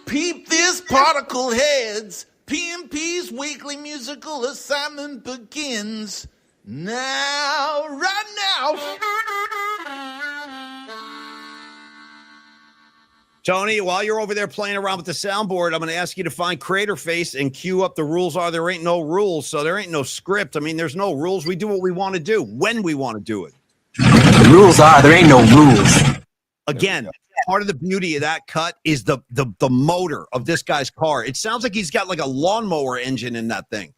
Peep this, particle heads. PMP's weekly musical assignment begins now, right now. Tony, while you're over there playing around with the soundboard, I'm going to ask you to find Crater Face and cue up the rules are there ain't no rules. So there ain't no script. I mean, there's no rules. We do what we want to do when we want to do it. The rules are there ain't no rules. Again, part of the beauty of that cut is the motor of this guy's car. It sounds like he's got like a lawnmower engine in that thing.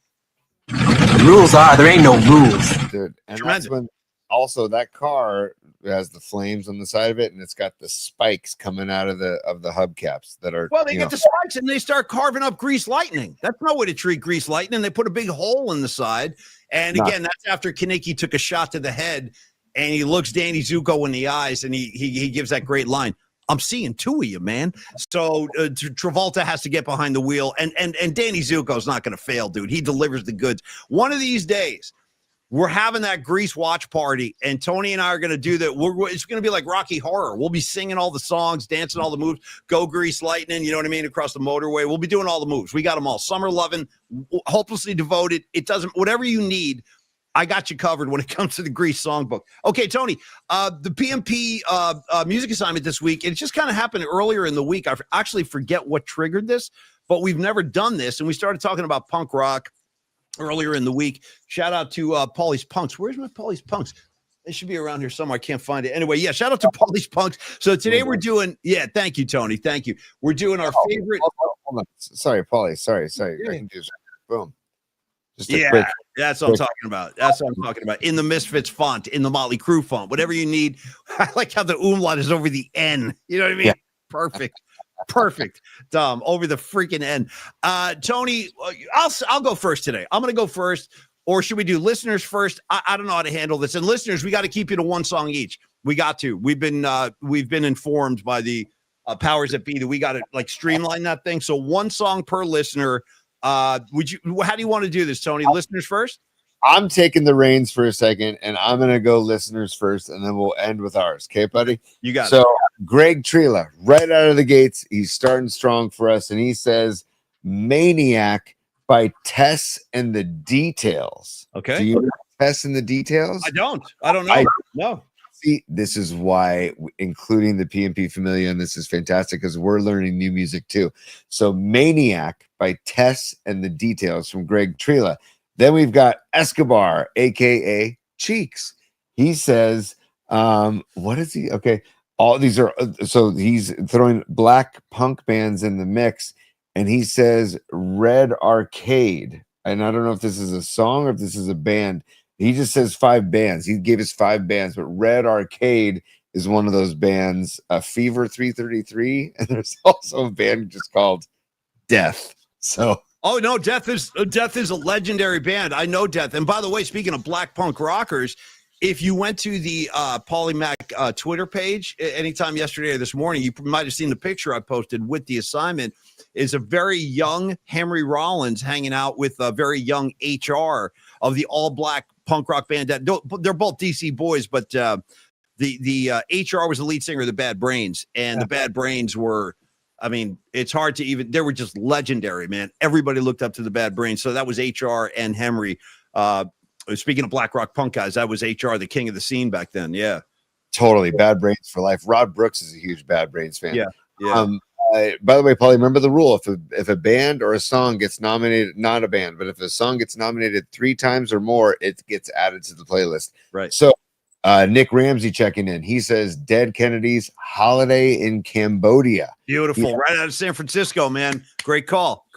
The rules are there ain't no rules. Dude, and Tremendous. that's when also that car has the flames on the side of it, and it's got the spikes coming out of the hubcaps that are. Well, they get the spikes and they start carving up grease lightning. That's no way to treat grease lightning. They put a big hole in the side. And again, that's after Kaneki took a shot to the head and he looks Danny Zuko in the eyes and he gives that great line. I'm seeing two of you, man. So Travolta has to get behind the wheel, and Danny Zuko's not going to fail, dude. He delivers the goods. One of these days, we're having that Grease watch party, and Tony and I are going to do that. It's going to be like Rocky Horror. We'll be singing all the songs, dancing all the moves. Go Grease Lightning, you know what I mean, across the motorway. We'll be doing all the moves. We got them all. Summer Lovin', Hopelessly Devoted. It doesn't, whatever you need, I got you covered when it comes to the Grease songbook. Okay, Tony, the PMP music assignment this week, it just kind of happened earlier in the week. I actually forget what triggered this, but we've never done this, and we started talking about punk rock earlier in the week. Shout out to Paulie's Punks. Where's my Paulie's Punks? They should be around here somewhere. I can't find it. Anyway, yeah, shout out to Paulie's Punks. So today we're doing, thank you, Tony. Thank you. We're doing our favorite. Hold on. Sorry, Paulie. Sorry. Yeah. I can do that. Boom. Just Yeah, quick. that's what I'm talking about. That's what I'm talking about. In the Misfits font, in the Motley Crue font, whatever you need. I like how the umlaut is over the N. You know what I mean? Yeah. Perfect. Over the freaking N. Tony, I'll go first today. I'm going to go first. Or should we do listeners first? I don't know how to handle this. And listeners, we got to keep you to one song each. We got to. We've been informed by the powers that be that we got to like streamline that thing. So one song per listener. How do you want to do this, Tony? Listeners first? I'm taking the reins for a second, and I'm going to go listeners first, and then we'll end with ours. Okay, buddy? You got it. So Greg Trela, right out of the gates, he's starting strong for us, and he says, Maniac by Tess and the Details. Okay. Do you know Tess and the Details? I don't know. No. See, this is why including the PMP Familia, and this is fantastic because we're learning new music too. So Maniac by Tess and the Details from Greg Trela. Then we've got Escobar, aka Cheeks. He says, what is he? Okay, all these are so he's throwing black punk bands in the mix, and he says Red Arcade. And I don't know if this is a song or if this is a band. He just says 5 bands. He gave us 5 bands, but Red Arcade is one of those bands. Fever 333, and there's also a band just called Death. So, oh no, Death is a legendary band. I know Death. And by the way, speaking of black punk rockers, if you went to the Polymac Twitter page anytime yesterday or this morning, you might have seen the picture I posted with the assignment. Is a very young Henry Rollins hanging out with a very young HR of the all black punk rock band. They're both DC boys, but the HR was the lead singer of the Bad Brains, and the Bad Brains were. I mean, it's hard to even. They were just legendary, man. Everybody looked up to the Bad Brains. So that was HR and Henry. Speaking of black rock punk guys, that was HR, the king of the scene back then. Yeah, totally. Bad Brains for life. Rod Brooks is a huge Bad Brains fan. Yeah. By the way, Paulie, remember the rule: if a band or a song gets nominated, not a band, but if a song gets nominated 3 times or more, it gets added to the playlist. Right. So, Nick Ramsey checking in. He says Dead Kennedys Holiday in Cambodia. Beautiful. Yeah. Right out of San Francisco, man. Great call.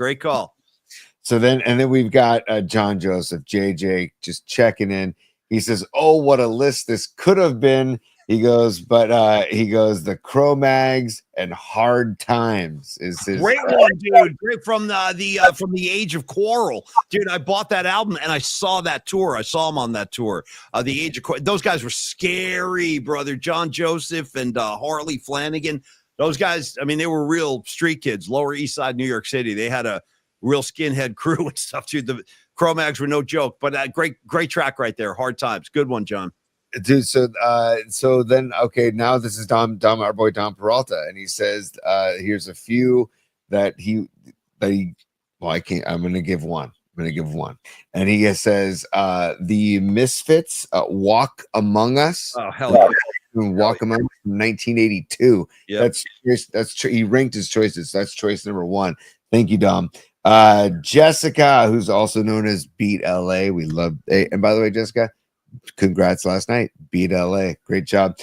So then we've got John Joseph, JJ, just checking in. He says, "Oh, what a list this could have been." He goes, the Cro-Mags and Hard Times is his great one, dude. Great from the Age of Quarrel, dude. I bought that album and I saw that tour. I saw him on that tour. The Age of Quarrel. Those guys were scary, brother. John Joseph and Harley Flanagan. Those guys. I mean, they were real street kids. Lower East Side, New York City. They had a real skinhead crew and stuff, dude. The Cro-Mags were no joke. But great track right there. Hard Times. Good one, John. Dude, so then okay, now this is Dom, our boy Dom Peralta, and he says here's a few that he I can't. I'm gonna give one, and he says the Misfits, Walk Among Us. Oh hell yeah. doing Walk Among Us from 1982. Yep. He ranked his choices. That's choice number 1. Thank you, Dom. Jessica, who's also known as Beat LA. We love, and by the way, Jessica, congrats last night. Beat LA. Great job.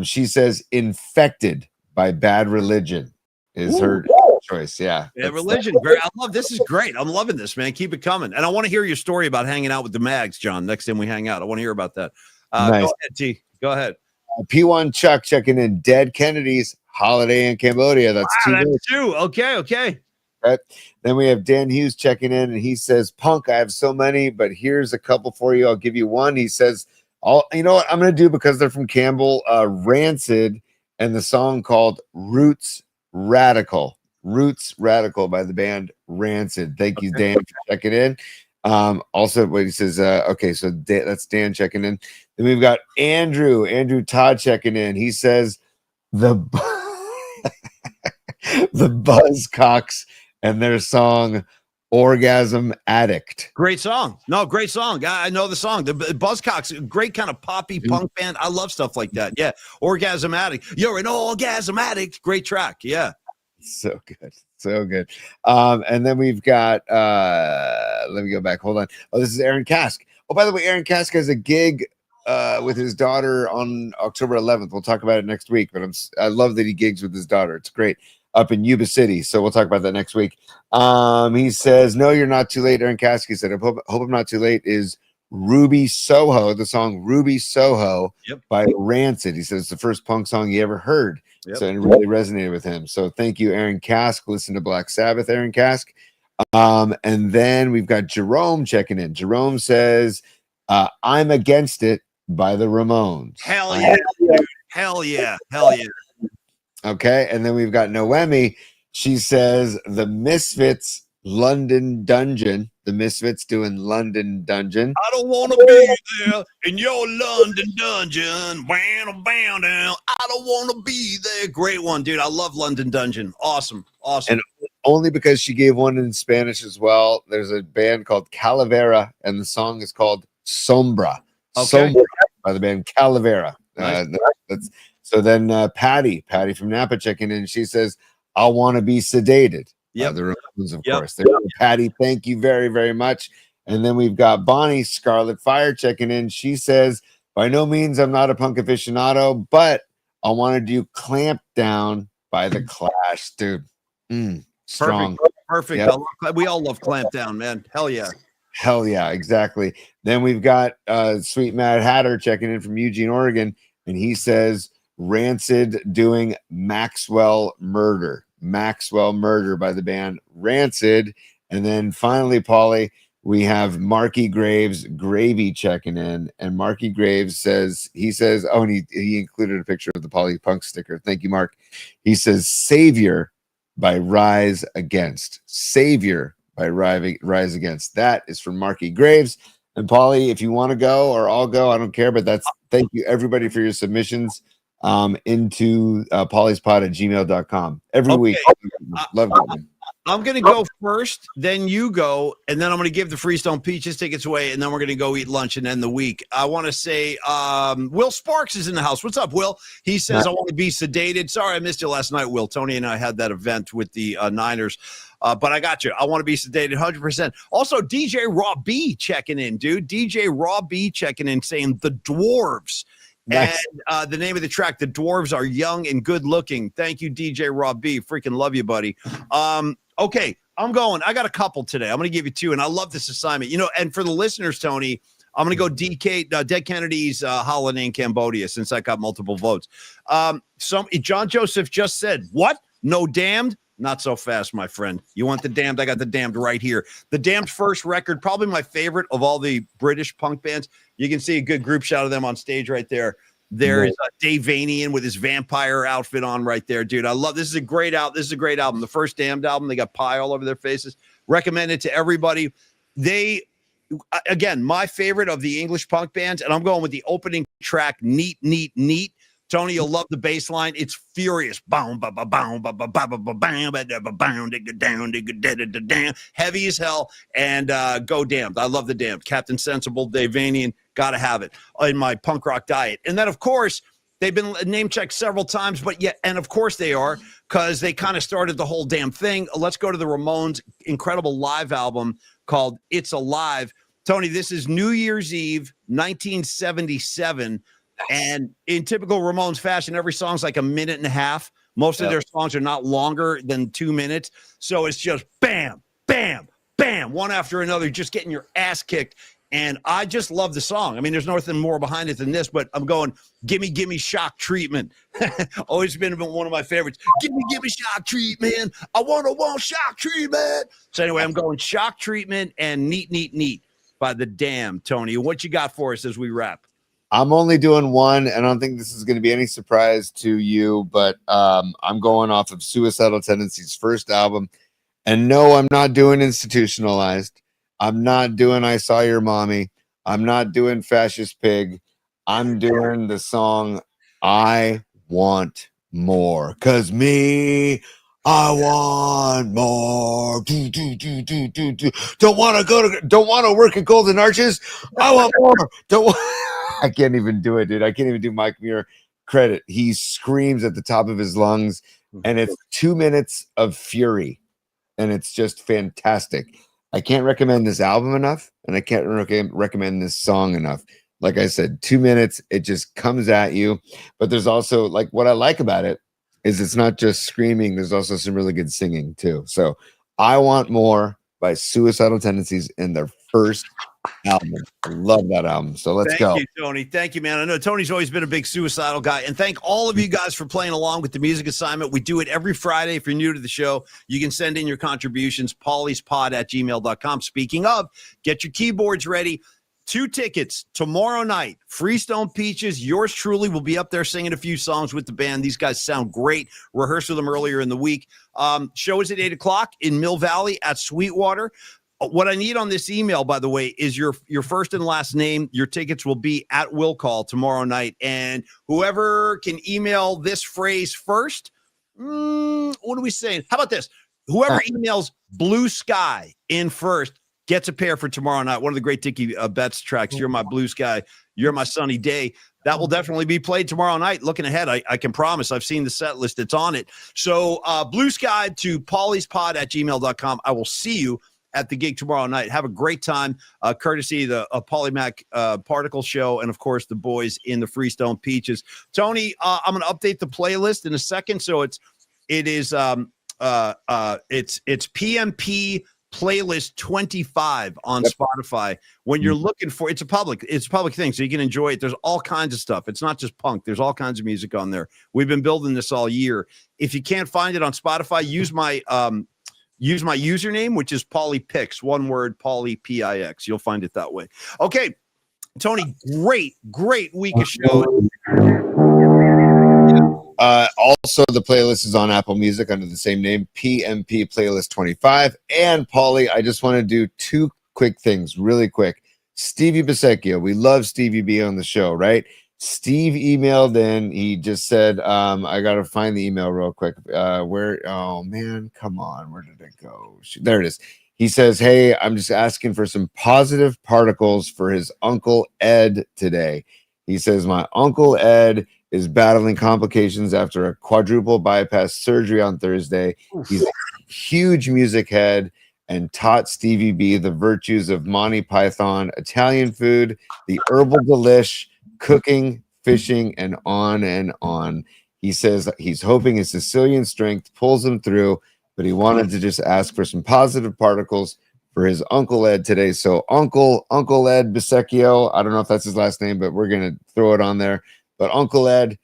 She says Infected by Bad Religion is her choice. Yeah. Religion. I love this. Is great. I'm loving this, man. Keep it coming. And I want to hear your story about hanging out with the Mags, John. Next time we hang out, I want to hear about that. Nice. Go ahead, T. Go ahead. P1 Chuck checking in. Dead Kennedys Holiday in Cambodia. That's two. Okay. Right. Then we have Dan Hughes checking in, and he says, Punk, I have so many, but here's a couple for you. I'll give you one. He says, you know what I'm going to do, because they're from Campbell, Rancid, and the song called Roots Radical by the band Rancid. Thank you, Dan, for checking in. Also, what he says, okay, so that's Dan checking in. Then we've got Andrew Todd checking in. He says, the Buzzcocks and their song Orgasm Addict. Great song. No, great song. I know the song. The Buzzcocks, great kind of poppy punk band. I love stuff like that. Yeah. Orgasm Addict. You're an orgasm addict. Great track. Yeah. So good. And then we've got let me go back. Hold on. Oh, this is Aaron Kask. Oh, by the way, Aaron Kask has a gig with his daughter on October 11th. We'll talk about it next week, but I love that he gigs with his daughter. It's great. Up in Yuba City. So we'll talk about that next week. He says, no, you're not too late. Aaron Kasky said, I hope I'm not too late is Ruby Soho, the song Ruby Soho by Rancid. He says it's the first punk song he ever heard. So it really resonated with him. So thank you, Aaron Kask. Listen to Black Sabbath, Aaron Kask. And then we've got Jerome checking in. Jerome says, I'm Against It by the Ramones. Hell yeah, dude. Hell yeah. Okay, and then we've got Noemi. She says the Misfits London Dungeon. The Misfits doing London Dungeon. I don't want to be there in your London dungeon. Bam, bam, down. I don't want to be there. Great one, dude. I love London Dungeon. Awesome. And only because she gave one in Spanish as well. There's a band called Calavera, and the song is called Sombra. Okay. Sombra by the band Calavera. Nice. So then Patty from Napa checking in. She says, I want to be sedated. The Ramones, of course. Patty, thank you very, very much. And then we've got Bonnie Scarlet Fire checking in. She says, by no means I'm not a punk aficionado, but I want to do Clamp Down by the Clash, dude. Strong. Perfect. Yep. We all love Clamp Down, man. Hell yeah, exactly. Then we've got Sweet Mad Hatter checking in from Eugene, Oregon, and he says Rancid doing Maxwell Murder by the band Rancid. And then finally, Paulie, we have Marky Graves Gravy checking in, and Marky Graves says, and he included a picture of the Paulie Punk sticker. Thank you, Mark. He says Savior by Rise Against. Savior by Rise Against. That is from Marky Graves. And Paulie, if you want to go, or I'll go, I don't care, but thank you everybody for your submissions into pauliespod@gmail.com every week. Love that. I'm going to go first, then you go, and then I'm going to give the Freestone Peaches tickets away, and then we're going to go eat lunch and end the week. I want to say Will Sparks is in the house. What's up, Will? He says, I want to be sedated. Sorry, I missed you last night, Will. Tony and I had that event with the Niners, but I got you. I want to be sedated 100%. Also, DJ Raw B checking in, dude. DJ Raw B checking in saying the Dwarves. Nice. And the name of the track, The Dwarves Are Young and Good Looking. Thank you, DJ Rob B. Freaking love you, buddy. Okay, I'm going. I got a couple today. I'm going to give you two, and I love this assignment. And for the listeners, Tony, I'm going to go Dead Kennedy's Holiday in Cambodia, since I got multiple votes. John Joseph just said, what? No Damned? Not so fast, my friend. You want the Damned? I got the Damned right here. The Damned first record, probably my favorite of all the British punk bands. You can see a good group shot of them on stage right there. There is Dave Vanian with his vampire outfit on right there, dude. I love this. Is a great album. This is a great album. The first Damned album. They got pie all over their faces. Recommend it to everybody. Again, my favorite of the English punk bands, and I'm going with the opening track, Neat, Neat, Neat. Tony, you'll love the bass line. It's furious. Heavy as hell. And go Damned. I love the Damned. Captain Sensible, Dave Vanian. Got to have it in my punk rock diet. And then, of course, They've been name checked several times, but yet, and of course they are, because they kind of started the whole damn thing. Let's go to the Ramones' incredible live album called It's Alive. Tony, this is New Year's Eve, 1977. And in typical Ramones fashion, every song's like a minute and a half. Most of their songs are not longer than 2 minutes. So it's just bam, bam, bam, one after another, just getting your ass kicked. And I just love the song. I mean, there's nothing more behind it than this, but I'm going, gimme shock treatment. Always been one of my favorites. Gimme shock treatment. I want shock treatment. So anyway, I'm going shock treatment and neat by The Damn, Tony. What you got for us as we wrap? I'm only doing one, and I don't think this is going to be any surprise to you, but I'm going off of Suicidal Tendencies' first album. And no, I'm not doing Institutionalized. I'm not doing I Saw Your Mommy. I'm not doing Fascist Pig. I'm doing the song I Want More. 'Cause me, I want more. Don't want to work at Golden Arches. I want more. I can't even do it, dude. I can't even do Mike Muir credit. He screams at the top of his lungs, and it's 2 minutes of fury, and it's just fantastic. I can't recommend this album enough, and I can't recommend this song enough. Like I said, 2 minutes, it just comes at you. But there's also, like, what I like about it is it's not just screaming. There's also some really good singing, too. So I Want More by Suicidal Tendencies in their first album. I love that album. So let's go. Thank you, Tony. Thank you, man. I know Tony's always been a big Suicidal guy. And thank all of you guys for playing along with the music assignment. We do it every Friday. If you're new to the show, you can send in your contributions, paulyspod@gmail.com. Speaking of, get your keyboards ready. 2 tickets tomorrow night. Freestone Peaches. Yours truly will be up there singing a few songs with the band. These guys sound great. Rehearsed with them earlier in the week. Show is at 8 o'clock in Mill Valley at Sweetwater. What I need on this email, by the way, is your first and last name. Your tickets will be at Will Call tomorrow night. And whoever can email this phrase first, what are we saying? How about this? Whoever emails Blue Sky in first gets a pair for tomorrow night. One of the great Dickie Betts tracks, You're My Blue Sky, You're My Sunny Day. That will definitely be played tomorrow night. Looking ahead, I can promise. I've seen the set list. It's on it. So Blue Sky to paulyspod@gmail.com. I will see you at the gig tomorrow night. Have a great time, courtesy of the Polymac Particle Show, and of course the boys in the Freestone Peaches. Tony, I'm going to update the playlist in a second. So it's PMP playlist 25 on Spotify. When you're looking for, it's a public thing, so you can enjoy it. There's all kinds of stuff. It's not just punk. There's all kinds of music on there. We've been building this all year. If you can't find it on Spotify, use my username, which is PaulyPix, one word, Pauly Pix. You'll find it that way. Okay, Tony, great week of shows. Also, the playlist is on Apple Music under the same name, PMP Playlist 25. And Pauly, I just want to do 2 quick things really quick. Stevie Bisecchio, we love Stevie B on the show, right? Steve emailed in. He just said, I got to find the email real quick. Oh man, come on. Where did it go? There it is. He says, hey, I'm just asking for some positive particles for his Uncle Ed today. He says, my Uncle Ed is battling complications after a quadruple bypass surgery on Thursday. He's a huge music head and taught Stevie B the virtues of Monty Python, Italian food, the herbal delish, cooking, fishing, and on and on. He says he's hoping his Sicilian strength pulls him through, but he wanted to just ask for some positive particles for his Uncle Ed today. So Uncle Ed Bisecchio, I don't know if that's his last name, but we're going to throw it on there. But Uncle Ed,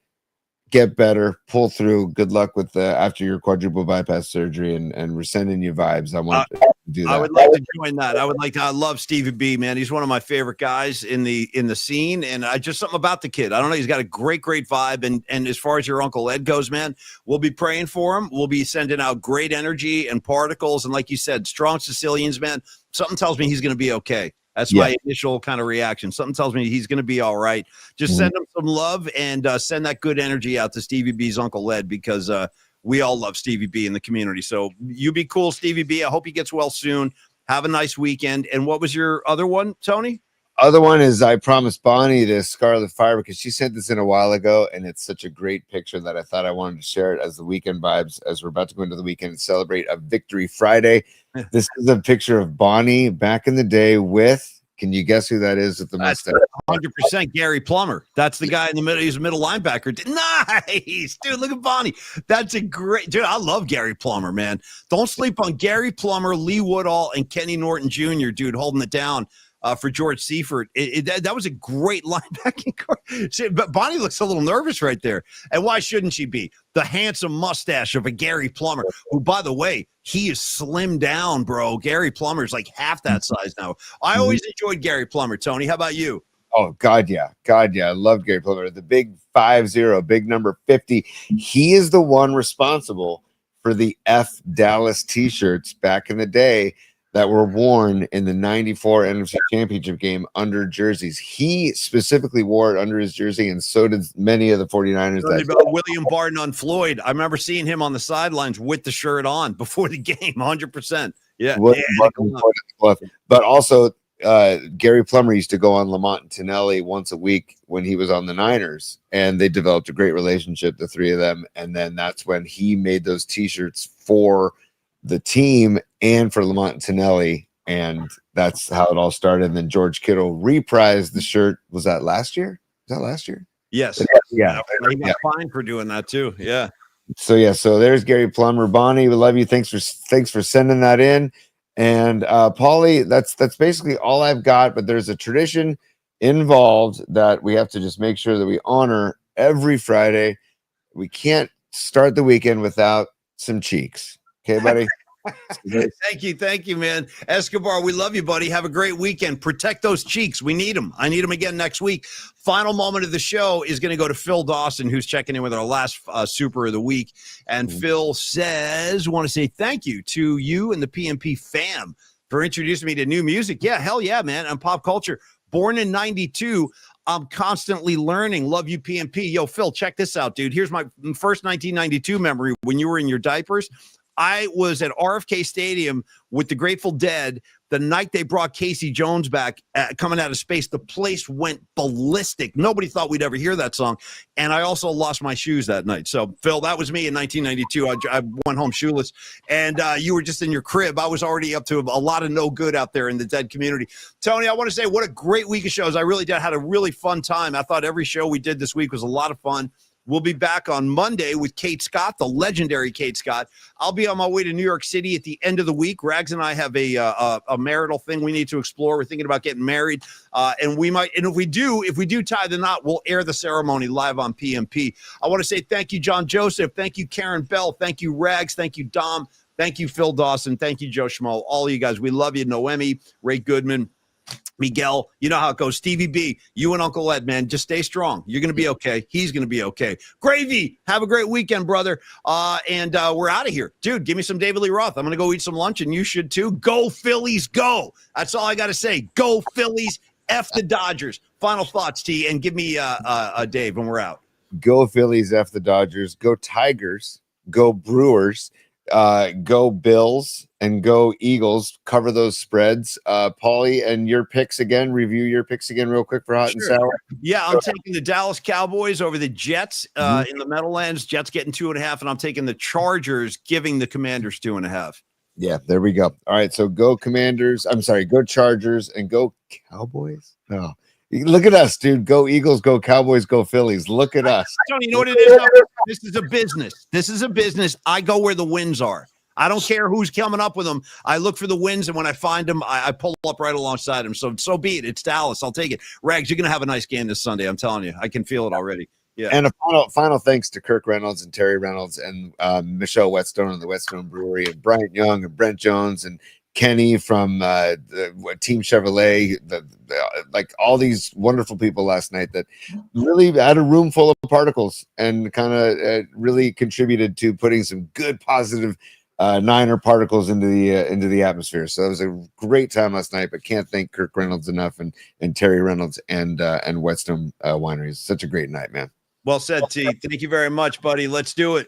get better, pull through. Good luck with after your quadruple bypass surgery, and we're sending you vibes. I want to do that. I would like to join that. I love Stevie B, man. He's one of my favorite guys in the scene, and just something about the kid. I don't know. He's got a great vibe. And as far as your Uncle Ed goes, man, we'll be praying for him. We'll be sending out great energy and particles. And like you said, strong Sicilians, man. Something tells me he's going to be okay. That's my initial kind of reaction. Something tells me he's going to be all right. Just send him some love and send that good energy out to Stevie B's Uncle Ed, because we all love Stevie B in the community. So you be cool, Stevie B. I hope he gets well soon. Have a nice weekend. And what was your other one, Tony? other one is I promised Bonnie this Scarlet Fire because she sent this in a while ago, and it's such a great picture that I thought I wanted to share it as the weekend vibes as we're about to go into the weekend and celebrate a Victory Friday. This is a picture of Bonnie back in the day with. Can you guess who that is with the mustache? 100% Gary Plummer. That's the guy in the middle. He's a middle linebacker. Nice, dude. Look at Bonnie. That's a great dude. I love Gary Plummer, man. Don't sleep on Gary Plummer, Lee Woodall, and Kenny Norton Jr., dude, holding it down for George Seifert. That was a great linebacking car. See, but Bonnie looks a little nervous right there. And why shouldn't she be? The handsome mustache of a Gary Plummer, who, by the way, he is slimmed down, bro. Gary Plummer's like half that size now. I always enjoyed Gary Plummer, Tony. How about you? Oh, God, yeah. God, yeah. I love Gary Plummer. The big 50, big number 50. He is the one responsible for the F Dallas t-shirts back in the day that were worn in the 94 NFC Championship game under jerseys. He specifically wore it under his jersey, and so did many of the 49ers. William Barton on Floyd. I remember seeing him on the sidelines with the shirt on before the game, 100%. Yeah. But also, Gary Plummer used to go on Lamont and Tonelli once a week when he was on the Niners, and they developed a great relationship, the three of them. And then that's when he made those T-shirts for the team and for Lamont and Tonelli, and that's how it all started. And then George Kittle reprised the shirt. Was that last year? Was that last year? Yes. Yeah. He got fined for doing that too. Yeah. So there's Gary Plummer. Bonnie, we love you. Thanks for sending that in. And Paulie, that's basically all I've got. But there's a tradition involved that we have to just make sure that we honor every Friday. We can't start the weekend without some cheeks. Okay, buddy. Thank you, man. Escobar, we love you, buddy. Have a great weekend. Protect those cheeks. We need them. I need them again next week. Final moment of the show is going to go to Phil Dawson, who's checking in with our last Super of the Week. And Phil says, want to say thank you to you and the PMP fam for introducing me to new music. Yeah, hell yeah, man. And pop culture. Born in 92. I'm constantly learning. Love you, PMP. Yo, Phil, check this out, dude. Here's my first 1992 memory when you were in your diapers. I was at RFK Stadium with the Grateful Dead the night they brought Casey Jones back coming out of space. The place went ballistic. Nobody thought we'd ever hear that song. And I also lost my shoes that night. So, Phil, that was me in 1992. I went home shoeless. And you were just in your crib. I was already up to a lot of no good out there in the Dead community. Tony, I want to say what a great week of shows. I really did. Had a really fun time. I thought every show we did this week was a lot of fun. We'll be back on Monday with Kate Scott, the legendary Kate Scott. I'll be on my way to New York City at the end of the week. Rags and I have a marital thing we need to explore. We're thinking about getting married, and we might. And if we do tie the knot, we'll air the ceremony live on PMP. I want to say thank you, John Joseph. Thank you, Karen Bell. Thank you, Rags. Thank you, Dom. Thank you, Phil Dawson. Thank you, Joe Schmo. All of you guys, we love you. Noemi, Ray Goodman, Miguel, you know how it goes. Stevie B, you and Uncle Ed, man, just stay strong. You're going to be okay. He's going to be okay. Gravy, have a great weekend, brother. And we're out of here. Dude, give me some David Lee Roth. I'm going to go eat some lunch, and you should too. Go Phillies, go. That's all I got to say. Go Phillies, F the Dodgers. Final thoughts, T, and give me Dave when we're out. Go Phillies, F the Dodgers. Go Tigers. Go Brewers. Go Bills and go Eagles. Cover those spreads. Paulie, and your picks again. Review your picks again real quick for hot and sour. Yeah, I'm taking the Dallas Cowboys over the Jets in the Meadowlands. Jets getting 2.5, and I'm taking the Chargers giving the Commanders 2.5. Yeah, there we go. All right, so go Commanders. I'm sorry, go Chargers and go Cowboys. Oh, look at us, dude. Go Eagles, go Cowboys, go Phillies. Look at us. Tony, you know what it is? This is a business. This is a business. I go where the wins are. I don't care who's coming up with them. I look for the wins, and when I find them, I pull up right alongside them. So be it. It's Dallas. I'll take it. Rags, you're going to have a nice game this Sunday. I'm telling you. I can feel it already. Yeah. And a final thanks to Kirk Reynolds and Terry Reynolds and Michelle Whetstone and the Whetstone Brewery and Bryant Young and Brent Jones and Kenny from Team Chevrolet, like all these wonderful people last night that really had a room full of particles and kind of really contributed to putting some good positive Niner particles into the atmosphere. So it was a great time last night, but can't thank Kirk Reynolds enough and Terry Reynolds and Whetstone Wineries. Such a great night, man. Well said, T. Thank you very much, buddy. Let's do it.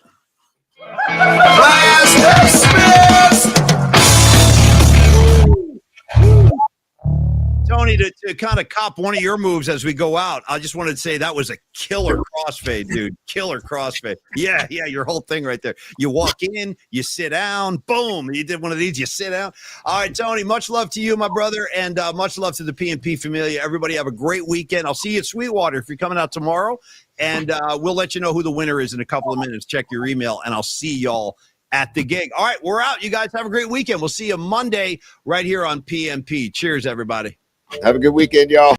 Tony, Tony, to kind of cop one of your moves as we go out, I just wanted to say that was a killer crossfade, dude. Killer crossfade. Yeah, your whole thing right there. You walk in, you sit down, boom. You did one of these, you sit down. All right, Tony, much love to you, my brother, and much love to the PNP Familia. Everybody have a great weekend. I'll see you at Sweetwater if you're coming out tomorrow, and we'll let you know who the winner is in a couple of minutes. Check your email, and I'll see y'all at the gig. All right, we're out. You guys have a great weekend. We'll see you Monday right here on PNP. Cheers, everybody. Have a good weekend, y'all.